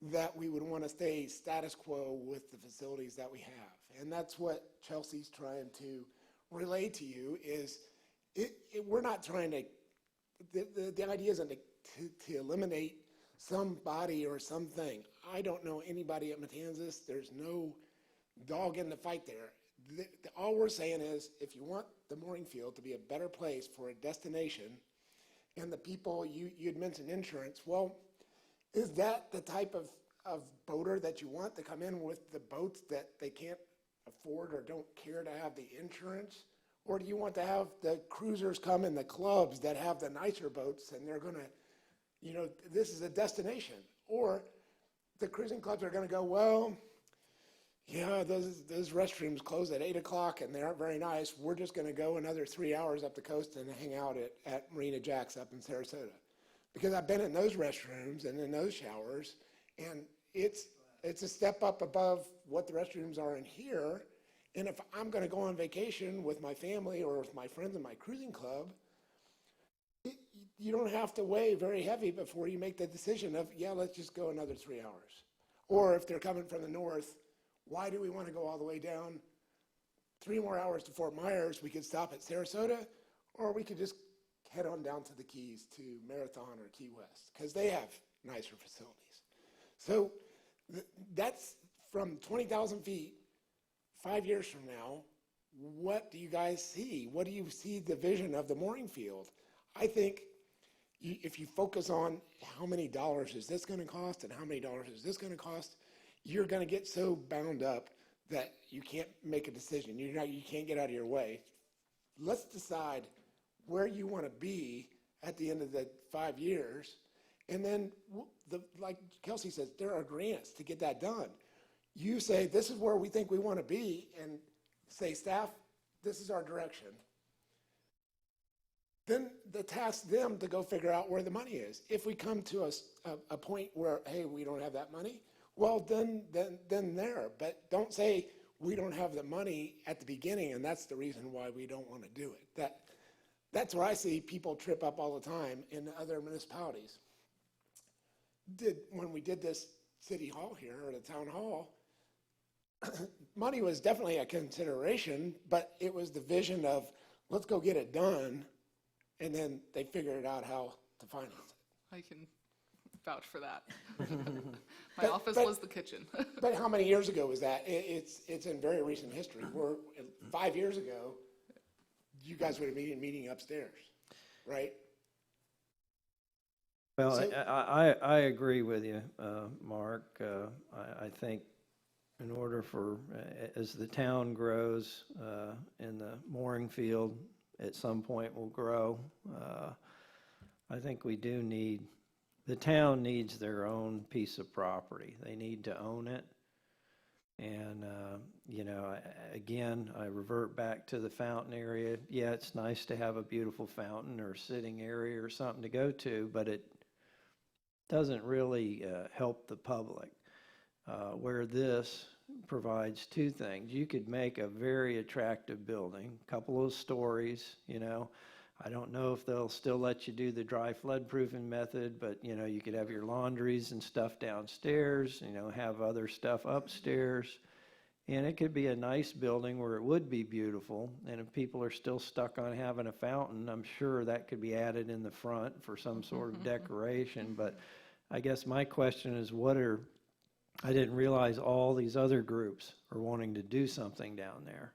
that we would want to stay status quo with the facilities that we have. And that's what Chelsea's trying to relay to you is we're not trying to the idea isn't to eliminate somebody or something. I don't know anybody at Matanzas. There's no dog in the fight there. All we're saying is, if you want the mooring field to be a better place for a destination, and the people, you'd mentioned insurance, well, is that the type of boater that you want to come in with the boats that they can't afford or don't care to have the insurance? Or do you want to have the cruisers come in the clubs that have the nicer boats and they're going to, this is a destination? Or the cruising clubs are going to go, well, yeah, those restrooms close at 8 o'clock and they aren't very nice. We're just going to go another 3 hours up the coast and hang out at Marina Jack's up in Sarasota. Because I've been in those restrooms and in those showers, and it's a step up above what the restrooms are in here. And if I'm going to go on vacation with my family or with my friends in my cruising club, you don't have to weigh very heavy before you make the decision of, yeah, let's just go another 3 hours. Or if they're coming from the north, why do we want to go all the way down 3 more hours to Fort Myers? We could stop at Sarasota, or we could just head on down to the Keys to Marathon or Key West, because they have nicer facilities. So that's from 20,000 feet, 5 years from now. What do you guys see? What do you see the vision of the mooring field? I think if you focus on how many dollars is this going to cost and how many dollars is this going to cost, you're going to get so bound up that you can't make a decision. You can't get out of your way. Let's decide where you want to be at the end of the 5 years. And then, like Kelsey says, there are grants to get that done. You say, this is where we think we want to be, and say, staff, this is our direction. Then task them to go figure out where the money is. If we come to a point where, hey, we don't have that money, well, then there. But don't say we don't have the money at the beginning, and that's the reason why we don't want to do it. That's where I see people trip up all the time in other municipalities. When we did this city hall here, or the town hall, money was definitely a consideration, but it was the vision of, let's go get it done, and then they figured out how to finance it. I can vouch for that. My office was the kitchen. But how many years ago was that? It's in very recent history. 5 years ago, you guys would have been meeting upstairs, right? Well, So- I agree with you, Mark. I think in order for, as the town grows and the mooring field at some point will grow, I think we do need, the town needs their own piece of property. They need to own it. And, again, I revert back to the fountain area. Yeah, it's nice to have a beautiful fountain or sitting area or something to go to, but it doesn't really help the public. Where this provides two things. You could make a very attractive building, a couple of stories, I don't know if they'll still let you do the dry flood proofing method, but you could have your laundries and stuff downstairs, have other stuff upstairs. And it could be a nice building where it would be beautiful. And if people are still stuck on having a fountain, I'm sure that could be added in the front for some sort of decoration. But I guess my question is, I didn't realize all these other groups are wanting to do something down there.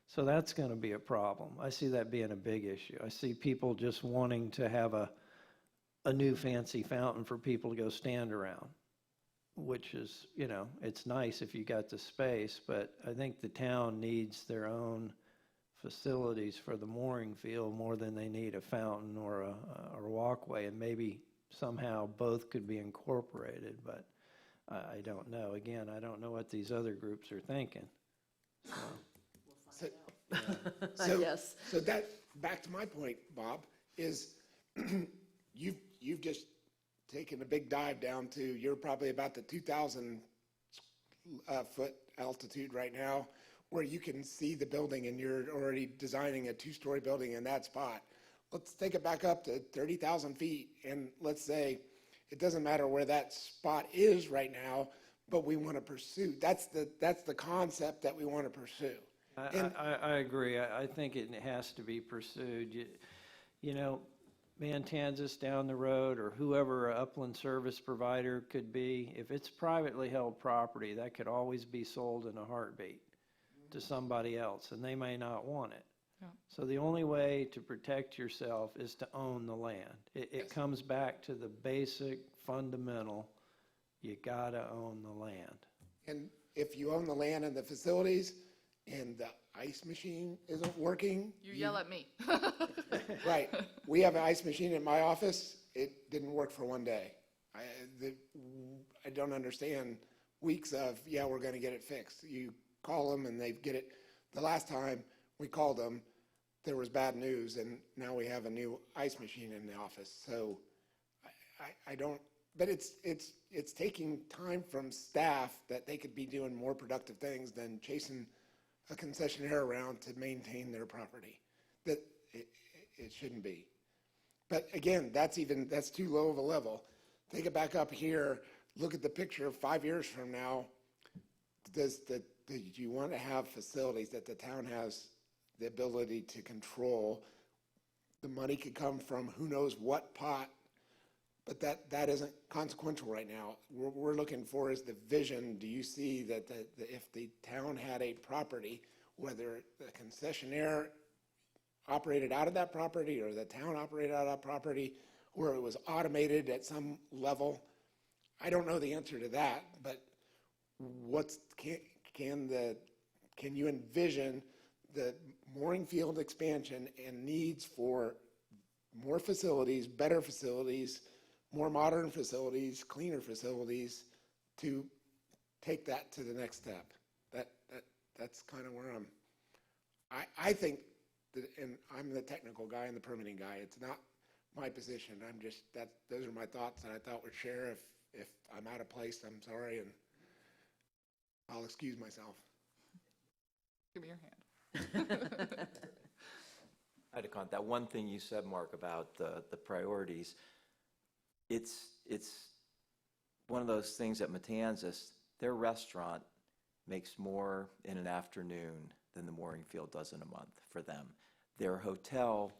So that's going to be a problem. I see that being a big issue. I see people just wanting to have a new fancy fountain for people to go stand around, which is, it's nice if you got the space, but I think the town needs their own facilities for the mooring field more than they need a fountain or a walkway, and maybe somehow both could be incorporated, but I don't know. Again, I don't know what these other groups are thinking. Yes. So that, back to my point, Bob, is you've just taken a big dive down to, you're probably about the 2,000 foot altitude right now, where you can see the building and you're already designing a 2-story building in that spot. Let's take it back up to 30,000 feet, and let's say it doesn't matter where that spot is right now, but we want to pursue. That's the concept that we want to pursue. I agree. I think it has to be pursued. Mantanzas down the road, or whoever a upland service provider could be, if it's privately held property, that could always be sold in a heartbeat to somebody else, and they may not want it. Yeah. So the only way to protect yourself is to own the land. It comes back to the basic fundamental, you gotta own the land. And if you own the land and the facilities and the ice machine isn't working. You yell at me. Right. We have an ice machine in my office. It didn't work for one day. I don't understand weeks of, yeah, we're gonna get it fixed. You call them and they get it. The last time we called them, there was bad news, and now we have a new ice machine in the office. So I don't, but it's taking time from staff that they could be doing more productive things than chasing a concessionaire around to maintain their property. That it shouldn't be. But again, that's too low of a level. Take it back up here, look at the picture 5 years from now. Do you want to have facilities that the town has the ability to control? The money could come from who knows what pot, but that isn't consequential right now. We're looking for is the vision. Do you see that if the town had a property, whether the concessionaire operated out of that property or the town operated out of that property, or it was automated at some level? I don't know the answer to that, but can you envision the mooring field expansion and needs for more facilities, better facilities, more modern facilities, cleaner facilities to take that to the next step? That's kind of where I think that, and I'm the technical guy and the permitting guy. It's not my position. Those are my thoughts that I thought would share. If I'm out of place, I'm sorry, and I'll excuse myself. Give me your hand. I had to comment, that one thing you said, Mark, about the priorities, it's one of those things at Matanzas, their restaurant makes more in an afternoon than the mooring field does in a month for them. Their hotel,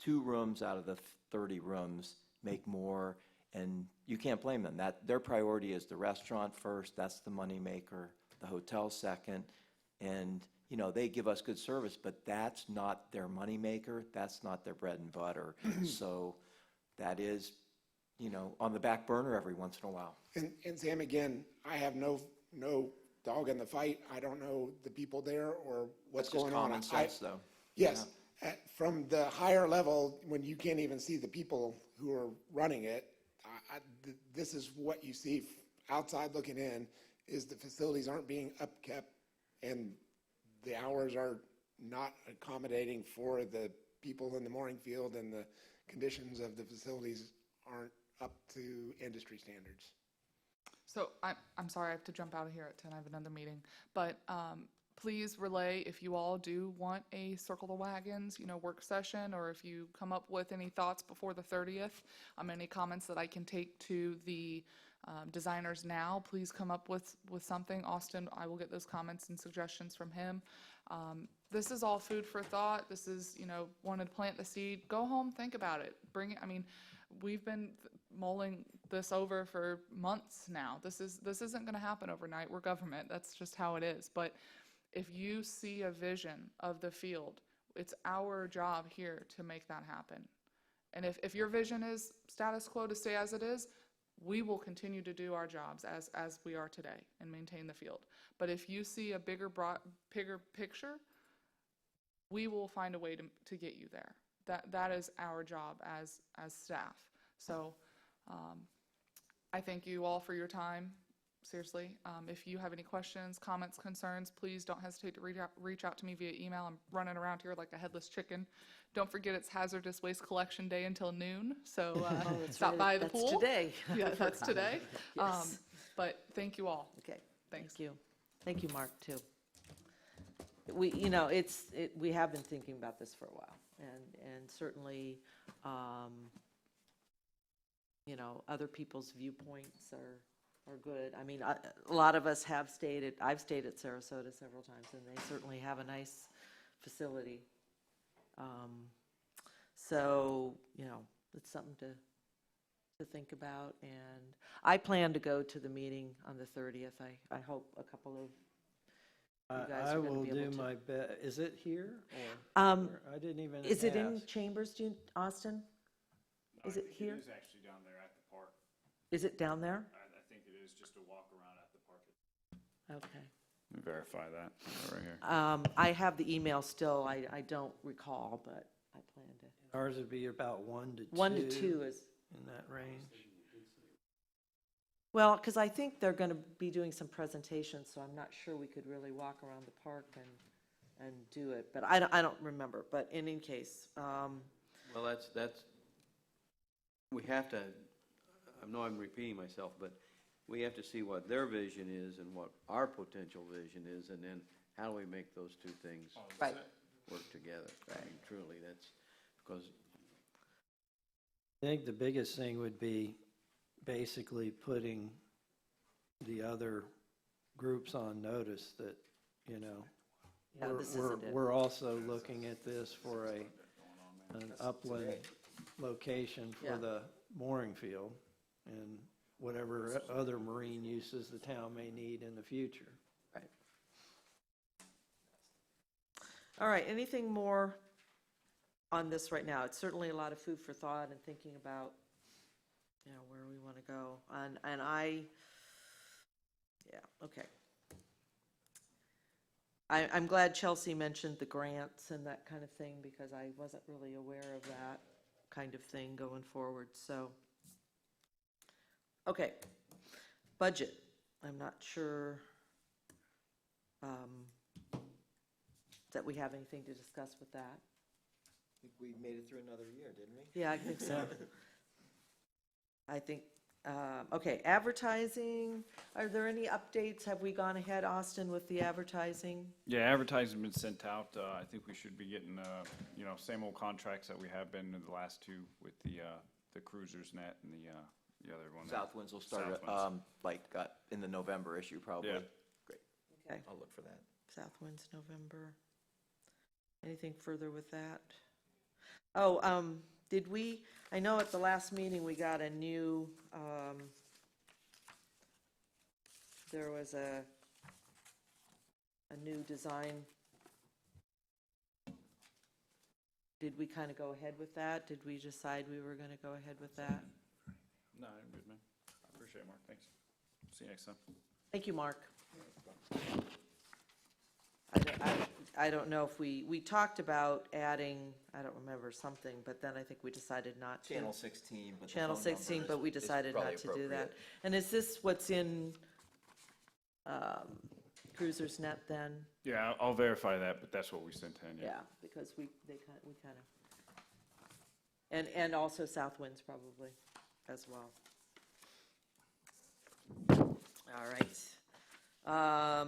2 rooms out of the 30 rooms make more, and you can't blame them. Their priority is the restaurant first, that's the money maker, the hotel second, and they give us good service, but that's not their money maker, that's not their bread and butter. So that is, on the back burner every once in a while. And Sam, again, I have no dog in the fight. I don't know the people there or what's That's just going on. common sense, though. Yes. From the higher level, when you can't even see the people who are running it, this is what you see outside looking in, is the facilities aren't being upkept and the hours are not accommodating for the people in the mooring field, and the conditions of the facilities aren't up to industry standards. So I'm sorry, I have to jump out of here at 10. I have another meeting. But please relay if you all do want a Circle the Wagons, work session, or if you come up with any thoughts before the 30th, any comments that I can take to the designers now, please come up with something. Austin, I will get those comments and suggestions from him. This is all food for thought. This is, wanted to plant the seed. Go home, think about it. Bring it. We've been mulling this over for months now. This isn't going to happen overnight. We're government. That's just how it is. But if you see a vision of the field, it's our job here to make that happen. And if your vision is status quo to stay as it is, we will continue to do our jobs as we are today and maintain the field. But if you see a bigger picture, we will find a way to get you there. That is our job as staff. So I thank you all for your time. Seriously, if you have any questions, comments, concerns, please don't hesitate to reach out to me via email. I'm running around here like a headless chicken. Don't forget it's Hazardous Waste Collection Day until noon, so stop by the pool. That's today. Yeah, that's today. Yes. But thank you all. Okay. Thanks. Thank you, Mark, too. We have been thinking about this for a while, and certainly, other people's viewpoints are good. A lot of us have I've stayed at Sarasota several times, and they certainly have a nice facility. So, it's something to think about. And I plan to go to the meeting on the 30th. I hope a couple of you guys I are gonna will be able do to. my best. Is it here or? I didn't even Is it in ask. Chambers, Austin? Is it here? It is actually down there at the park. Is it down there? I think it is just a walk around at the park. Okay. Let me verify that right here. I have the email still. I don't recall, but I plan to. Ours would be about 1 to 2. 1 to 2 is, In that range. well, because I think they're going to be doing some presentations, so I'm not sure we could really walk around the park and do it. But I don't remember. But in any case, Well, that's, we have to, I know I'm repeating myself, but we have to see what their vision is and what our potential vision is, and then how do we make those two things right. work together? I mean, truly, that's, because I think the biggest thing would be basically putting the other groups on notice that, you know, Yeah, this isn't it. we're also looking at this for an upland location Yeah. for the mooring field and whatever other marine uses the town may need in the future. Right. All right, anything more on this right now? It's certainly a lot of food for thought and thinking about, you know, where we want to go. And yeah, okay. I'm glad Chelsea mentioned the grants and that kind of thing, because I wasn't really aware of that kind of thing going forward, so. Okay, budget. I'm not sure that we have anything to discuss with that. I think we made it through another year, didn't we? Yeah, I think so. I think, okay, advertising, are there any updates? Have we gone ahead, Austin, with the advertising? Yeah, advertising's been sent out. I think we should be getting, you know, same old contracts that we have been in the last two with the Cruisers Net and the other one. Southwinds will start, Southwinds. in the November issue, probably. Yeah. Great, Okay, I'll look for that. Southwinds, November. Anything further with that? Oh, did we, I know at the last meeting, we got a new, there was a new design. Did we kind of go ahead with that? Did we decide we were going to go ahead with that? No, I'm good, man. I appreciate it, Mark. Thanks. See you next time. Thank you, Mark. I don't know if we talked about adding, I don't remember something, but then I think we decided not to. Channel 16, but the Channel phone 16, number but we is decided probably not to do that. appropriate. And is this what's in Cruiser's Net then? Yeah, I'll verify that, but that's what we sent in, yeah. Yeah, because we kind of, and also Southwinds probably as well. All right.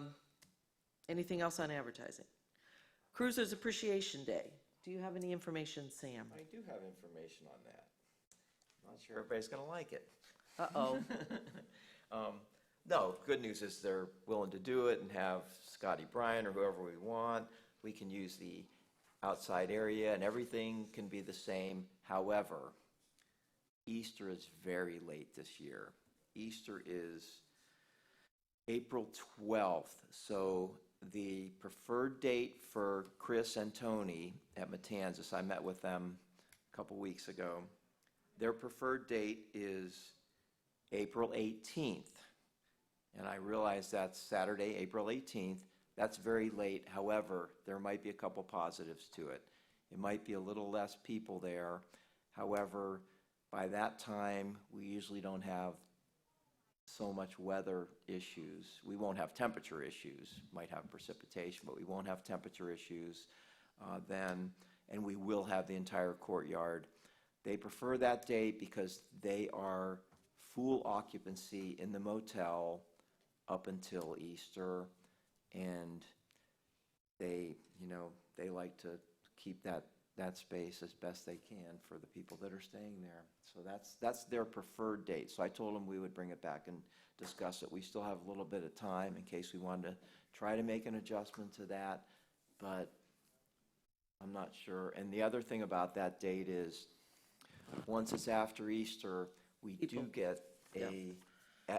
Anything else on advertising? Cruisers Appreciation Day. Do you have any information, Sam? I do have information on that. Not sure everybody's going to like it. Uh-oh. No, good news is they're willing to do it and have Scotty Bryan or whoever we want. We can use the outside area and everything can be the same. However, Easter is very late this year. Easter is April 12th, so the preferred date for Chris and Tony at Matanzas, I met with them a couple weeks ago, their preferred date is April 18th. And I realize that's Saturday, April 18th. That's very late. However, there might be a couple positives to it. It might be a little less people there. However, by that time, we usually don't have so much weather issues. We won't have temperature issues. Might have precipitation, but we won't have temperature issues then. And we will have the entire courtyard. They prefer that date because they are full occupancy in the motel up until Easter, and they, you know, they like to keep that space as best they can for the people that are staying there. So that's their preferred date. So I told them we would bring it back and discuss it. We still have a little bit of time in case we wanted to try to make an adjustment to that, but I'm not sure. And the other thing about that date is once it's after Easter, we do People- get a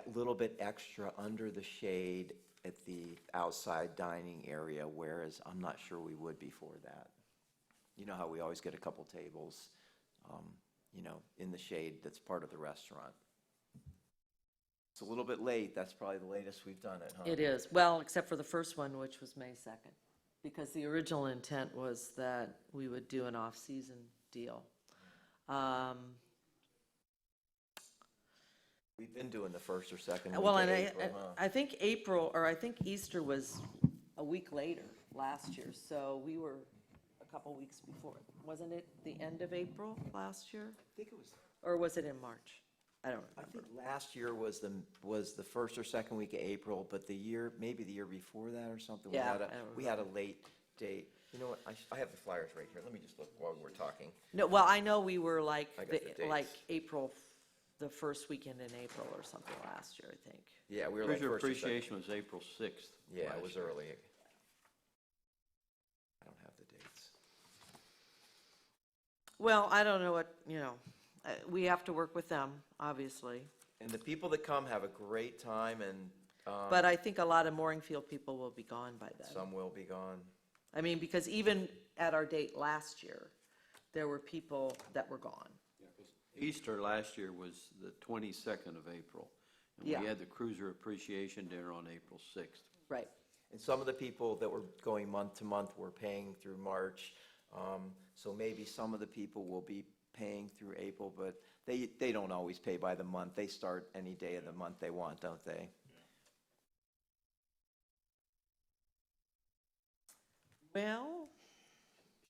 little bit extra under the shade at the outside dining area, whereas I'm not sure we would before that. You know how we always get a couple tables, in the shade that's part of the restaurant. It's a little bit late. That's probably the latest we've done it, huh? It is, well, except for the first one, which was May 2nd, because the original intent was that we would do an off-season deal. We've been doing the first or second week Well, of and April, huh? I think April, or I think Easter was a week later last year, so we were a couple weeks before. Wasn't it the end of April last year? I think it was. Or was it in March? I don't I remember. think last year was the first or second week of April, but maybe the year before that or something. Yeah, I don't We had a late date. You know what, I have the flyers right here. Let me just look while we're talking. No, well, I know we were like, I got the dates. like April, the first weekend in April or something last year, I think. Yeah, we were like Cruiser first or second. Appreciation was April 6th. Yeah, it last was year. early. I don't have the dates. Well, I don't know what, we have to work with them, obviously. And the people that come have a great time, and But I think a lot of mooring field people will be gone by then. some will be gone. I mean, because even at our date last year, there were people that were gone. Easter last year was the 22nd of April. And Yeah. we had the Cruiser Appreciation Dinner on April 6th. Right. And some of the people that were going month to month were paying through March. So maybe some of the people will be paying through April, but they don't always pay by the month. They start any day of the month they want, don't they? Well,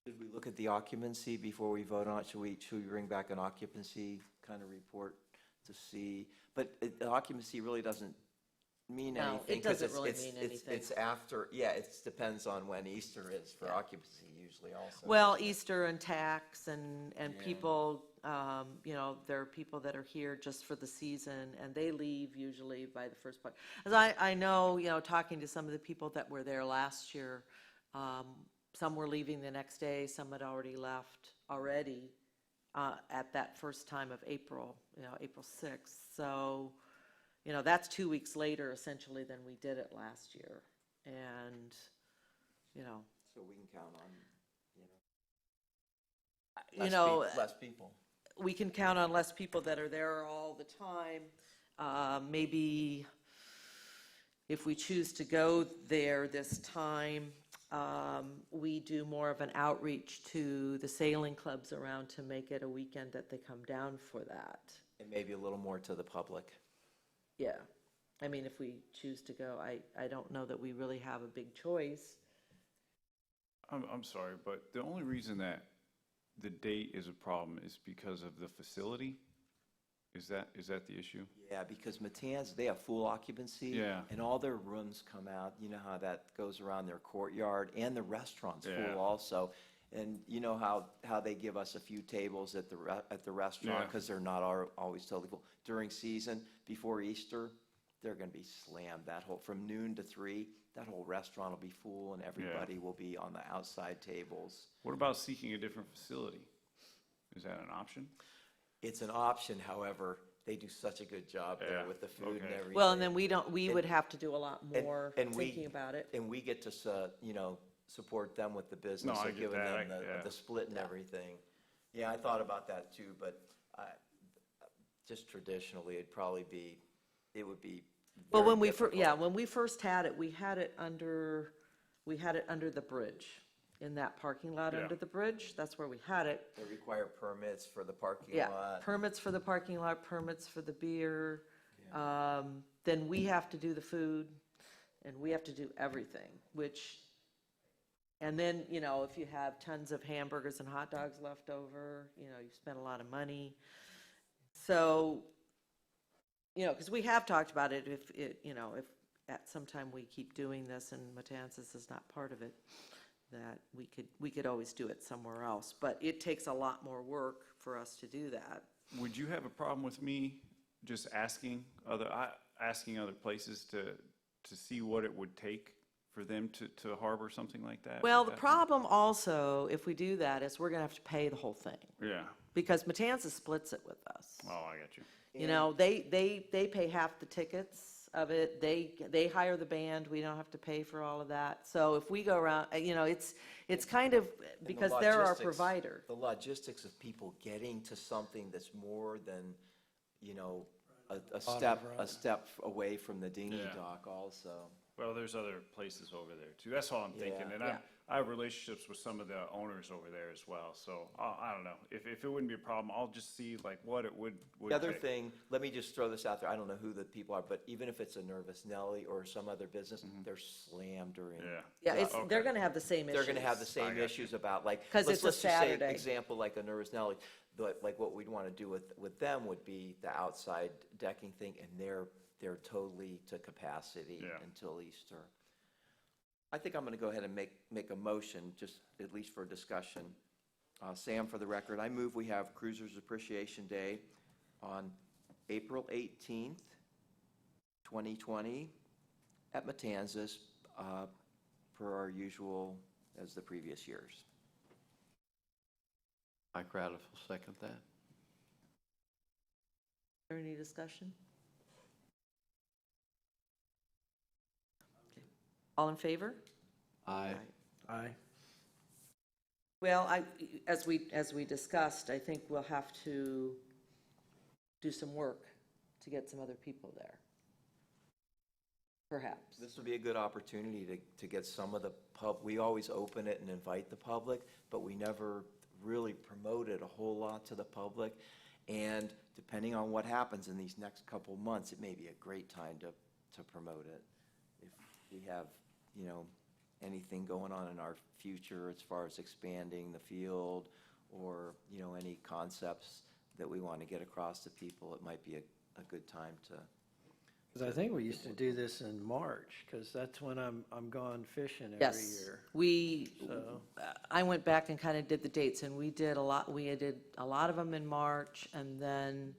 Should we look at the occupancy before we vote on it? Should we bring back an occupancy kind of report to see? But the occupancy really doesn't mean No, anything. it 'cause doesn't it's- really it's- mean it's- anything. It's after, yeah, it depends on when Easter is for Yeah. occupancy usually also. well, Easter and tax and Yeah. people, there are people that are here just for the season and they leave usually by the first part. As I know, talking to some of the people that were there last year, some were leaving the next day, some had already left at that first time of April, April 6th. So, that's 2 weeks later essentially than we did it last year. And, So we can count on, less people. we can count on less people that are there all the time. Maybe if we choose to go there this time, we do more of an outreach to the sailing clubs around to make it a weekend that they come down for that. And maybe a little more to the public. Yeah. I mean, if we choose to go, I don't know that we really have a big choice. I'm sorry, but the only reason that the date is a problem is because of the facility? Is that the issue? Yeah, because Matanzas, they have full occupancy. Yeah. And all their rooms come out, you know how that goes around their courtyard, and the restaurant's Yeah. full also. And you know how they give us a few tables at the restaurant, Yeah. because they're not always totally full. During season, before Easter, they're gonna be slammed, from noon to 3, that whole restaurant will be full, and everybody will be on the outside tables. What about seeking a different facility? Is that an option? It's an option, however, they do such a good job there Yeah, with the food and okay. everything. Well, and then we would have to do a lot more and we- thinking about it. And we get to, support them with the business No, I of get giving that. them Yeah. the split and everything. Yeah, I thought about that too, but just traditionally, it would be Well, very when we difficult. when we first had it, we had it under the bridge, in that parking lot Yeah. under the bridge. That's where we had it. They require permits for the parking Yeah, lot. permits for the parking lot, permits for the beer. Then we have to do the food, and we have to do everything, and then, if you have tons of hamburgers and hot dogs left over, you've spent a lot of money. So, because we have talked about it, if at some time we keep doing this and Matanzas is not part of it, that we could always do it somewhere else. But it takes a lot more work for us to do that. Would you have a problem with me just asking other places to see what it would take for them to harbor something like that? Well, Would the that be- problem also, if we do that, is we're gonna have to pay the whole thing, Yeah, because Matanzas splits it with us. oh, I got you. You know, they pay half the tickets of it, they hire the band, we don't have to pay for all of that. So if we go around, you know, it's kind of, And the because they're our logistics- provider. The logistics of people getting to something that's more than, you know, a step away from the dinghy Yeah. dock also. Well, there's other places over there too. That's all I'm thinking. Yeah. And I have relationships with some of the owners over there as well. So I don't know. If it wouldn't be a problem, I'll just see like what it would The other take. thing, let me just throw this out there, I don't know who the people are, but even if it's a Nervous Nelly or some other business, they're slammed during. Yeah. Yeah, it's, Okay. they're gonna have the same issues. They're gonna have the I same got issues about like. 'Cause it's a let's just say, Saturday. example, like a Nervous Nelly, but like what we'd wanna do with them would be the outside decking thing, and they're totally to capacity Yeah. until Easter. I think I'm gonna go ahead and make a motion, just at least for discussion. Sam, for the record, I move we have Cruisers Appreciation Day on April 18th, 2020, at Matanzas, per our usual, as the previous years. Mike Ratliff will second that. Is there any discussion? Okay. All in favor? Aye. Aye. Well, as we discussed, I think we'll have to do some work to get some other people there. Perhaps. This would be a good opportunity to get some of the we always open it and invite the public, but we never really promote it a whole lot to the public. And depending on what happens in these next couple months, it may be a great time to promote it. If we have, you know, anything going on in our future as far as expanding the field, or, you know, any concepts that we want to get across to people, it might be a good time to. Because I think we used to do this in March, because that's when I'm gone fishing every Yes, year. So- I went back and kind of did the dates, and we did a lot of them in March, and then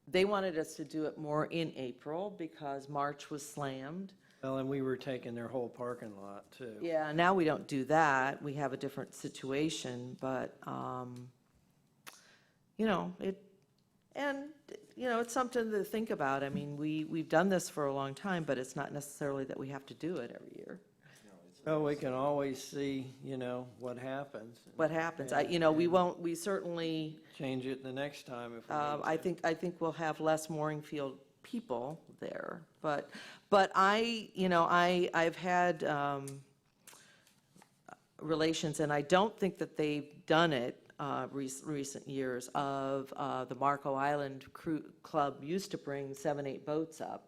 they wanted us to do it more in April because March was slammed. Well, and we were taking their whole parking lot too. Yeah, now we don't do that, we have a different situation, but, you know, it's something to think about. I mean, we've done this for a long time, but it's not necessarily that we have to do it every year. Well, we can always see, you know, what happens. What happens, we certainly, Change it the next time if we need to. I think we'll have less mooring field people there, but I've had relations, and I don't think that they've done it recent years, of the Marco Island Crew Club used to bring 7-8 boats up.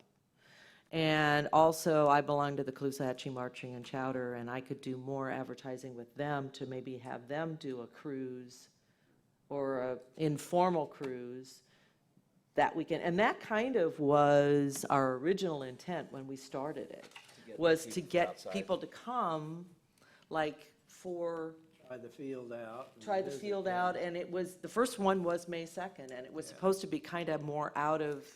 And also, I belong to the Caloosahatchee Marching and Chowder, and I could do more advertising with them to maybe have them do a cruise or a informal cruise that weekend. And that kind of was our original intent when we started it, was to get outside. people to come, like, for, Try the field out. and try the visit field them. out, and it was, the first one was May 2nd, and it was supposed to be kind of more out of,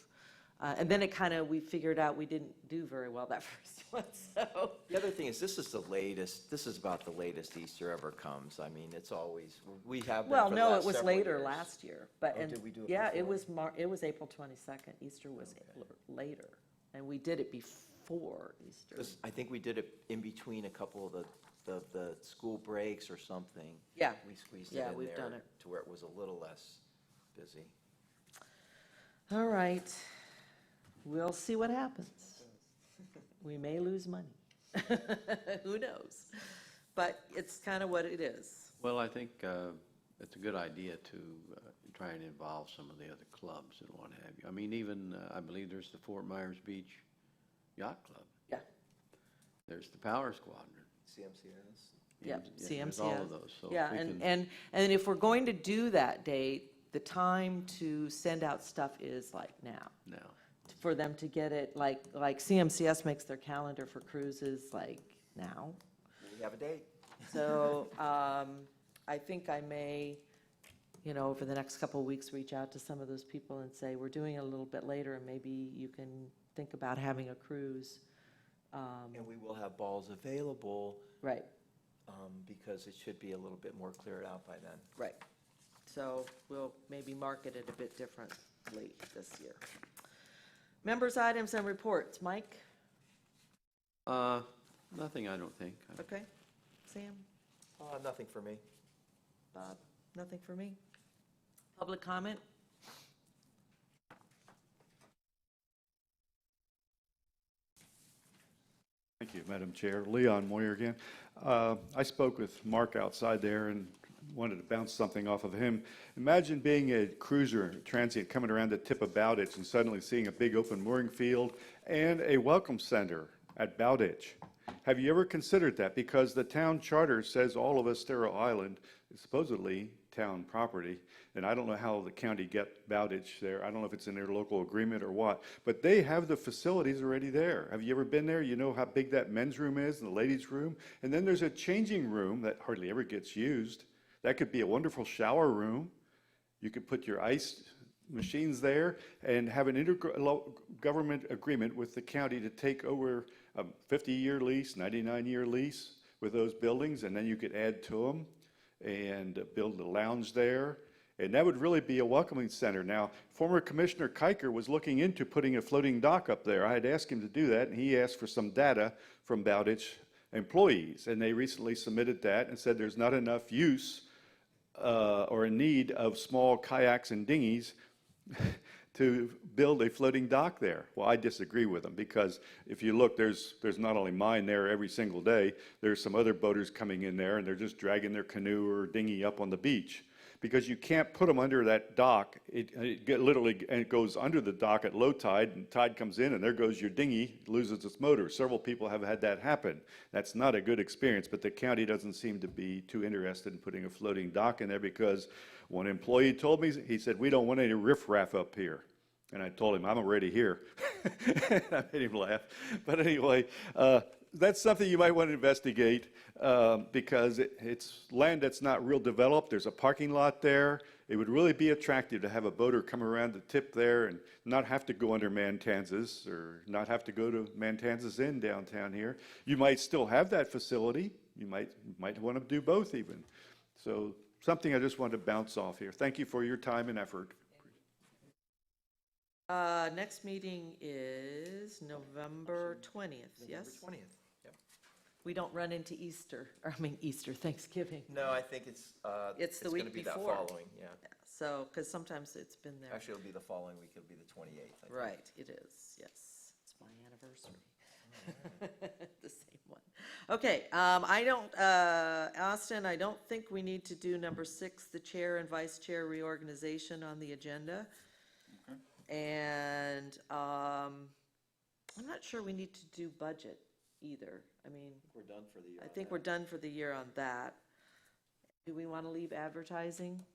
and then it kind of, we figured out we didn't do very well that first one, so. The other thing is, this is about the latest Easter ever comes. I mean, it's always, we have been Well, for the no, last it was several later years. last year, but, Oh, and, did we do it yeah, before? it was April 22nd, Easter was later, and we did it before Easter. I think we did it in between a couple of the school breaks or something. Yeah. We squeezed it Yeah, in we've there done it. to where it was a little less busy. All right, we'll see what happens. We may lose money. Who knows? But it's kind of what it is. Well, I think it's a good idea to try and involve some of the other clubs and what have you. I mean, even, I believe there's the Fort Myers Beach Yacht Club. Yeah, There's the Power Squadron. CMCS. yeah, There's all CMCS. of those. So if Yeah, we and, can- and if we're going to do that date, the time to send out stuff is like now. Now, For them to get it, like CMCS makes their calendar for cruises like now. We have a date. So I think I may, over the next couple of weeks, reach out to some of those people and say, we're doing it a little bit later, and maybe you can think about having a cruise And we will have balls available, Right, because it should be a little bit more cleared out by then. right. So we'll maybe market it a bit differently this year. Members' items and reports. Mike? Nothing, I don't think. Okay. Sam? Nothing for me. Bob? Nothing for me? Public comment? Thank you, Madam Chair. Leon Moyer again. I spoke with Mark outside there and wanted to bounce something off of him. Imagine being a cruiser, transient, coming around the tip of Bowditch and suddenly seeing a big open mooring field and a welcome center at Bowditch. Have you ever considered that? Because the town charter says all of Estero Island is supposedly town property, and I don't know how the county get Bowditch there. I don't know if it's in their local agreement or what, but they have the facilities already there. Have you ever been there? You know how big that men's room is and the ladies' room? And then there's a changing room that hardly ever gets used. That could be a wonderful shower room. You could put your ice machines there and have an intergovernment agreement with the county to take over a 50-year lease, 99-year lease with those buildings, and then you could add to them and build a lounge there. And that would really be a welcoming center. Now, former Commissioner Kiker was looking into putting a floating dock up there. I had asked him to do that, and he asked for some data from Bowditch employees, and they recently submitted that and said there's not enough use or a need of small kayaks and dinghies to build a floating dock there. Well, I disagree with them, because if you look, there's not only mine there every single day, there's some other boaters coming in there and they're just dragging their canoe or dinghy up on the beach. Because you can't put them under that dock. It goes under the dock at low tide, and tide comes in and there goes your dinghy, loses its motor. Several people have had that happen. That's not a good experience, but the county doesn't seem to be too interested in putting a floating dock in there, because one employee told me, he said, we don't want any riffraff up here. And I told him, I'm already here. I made him laugh. But anyway, that's something you might want to investigate, because it's land that's not real developed. There's a parking lot there. It would really be attractive to have a boater come around the tip there and not have to go under Mantanzas or not have to go to Mantanzas Inn downtown here. You might still have that facility. You might want to do both even. So something I just wanted to bounce off here. Thank you for your time and effort. Next meeting is November 20th, yes? November 20th, yep. We don't run into Easter, Thanksgiving. No, I think it's the going week to be before. that following, yeah. So, because sometimes it's been there. Actually, it'll be the following week, it'll be the 28th, I think. Right, it is, yes. It's my anniversary. The same one. Okay, Austin, I don't think we need to do number 6, the chair and vice chair reorganization on the agenda. And I'm not sure we need to do budget either. I mean, We're done for the year. I think we're done for the year on that. Do we want to leave advertising?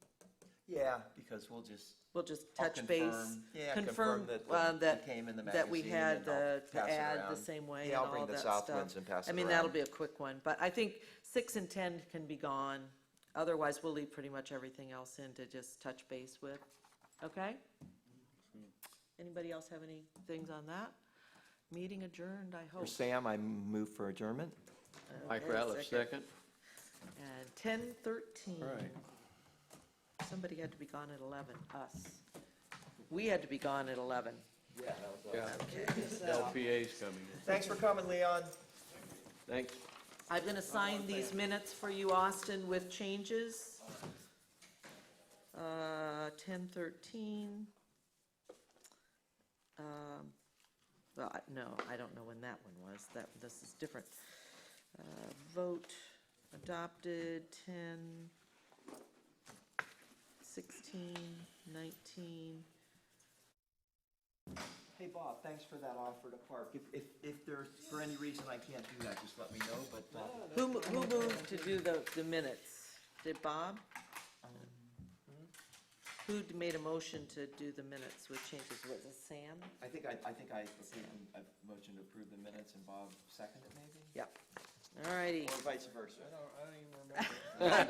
Yeah, because we'll just I'll touch base. Confirm that it came in the magazine. That we had and I'll the pass it ad the around. same way Yeah, and I'll bring all the that South stuff. Winds and pass it I mean, around. that'll be a quick one, but I think 6 and 10 can be gone. Otherwise, we'll leave pretty much everything else in to just touch base with. Okay? Anybody else have any things on that? Meeting adjourned, I hope. For Sam, I move for adjournment. Mike Okay, Ratliff, second. And 10:13. Right. Somebody had to be gone at 11, us. We had to be gone at 11. Yeah, that was Yeah. LPA's coming in. Thanks for coming, Leon. Thanks. I'm going to sign these minutes for you, Austin, with changes. 10:13. No, I don't know when that one was. This is different. Vote adopted 10, 16, 19. Hey, Bob, thanks for that offer to park. If there's, for any reason I can't do that, just let me know, but. Who moved to do the minutes? Did Bob? Who made a motion to do the minutes with changes? Was it Sam? I think I motioned to approve the minutes and Bob seconded it maybe? Yep. All righty. Or vice versa. I don't even remember.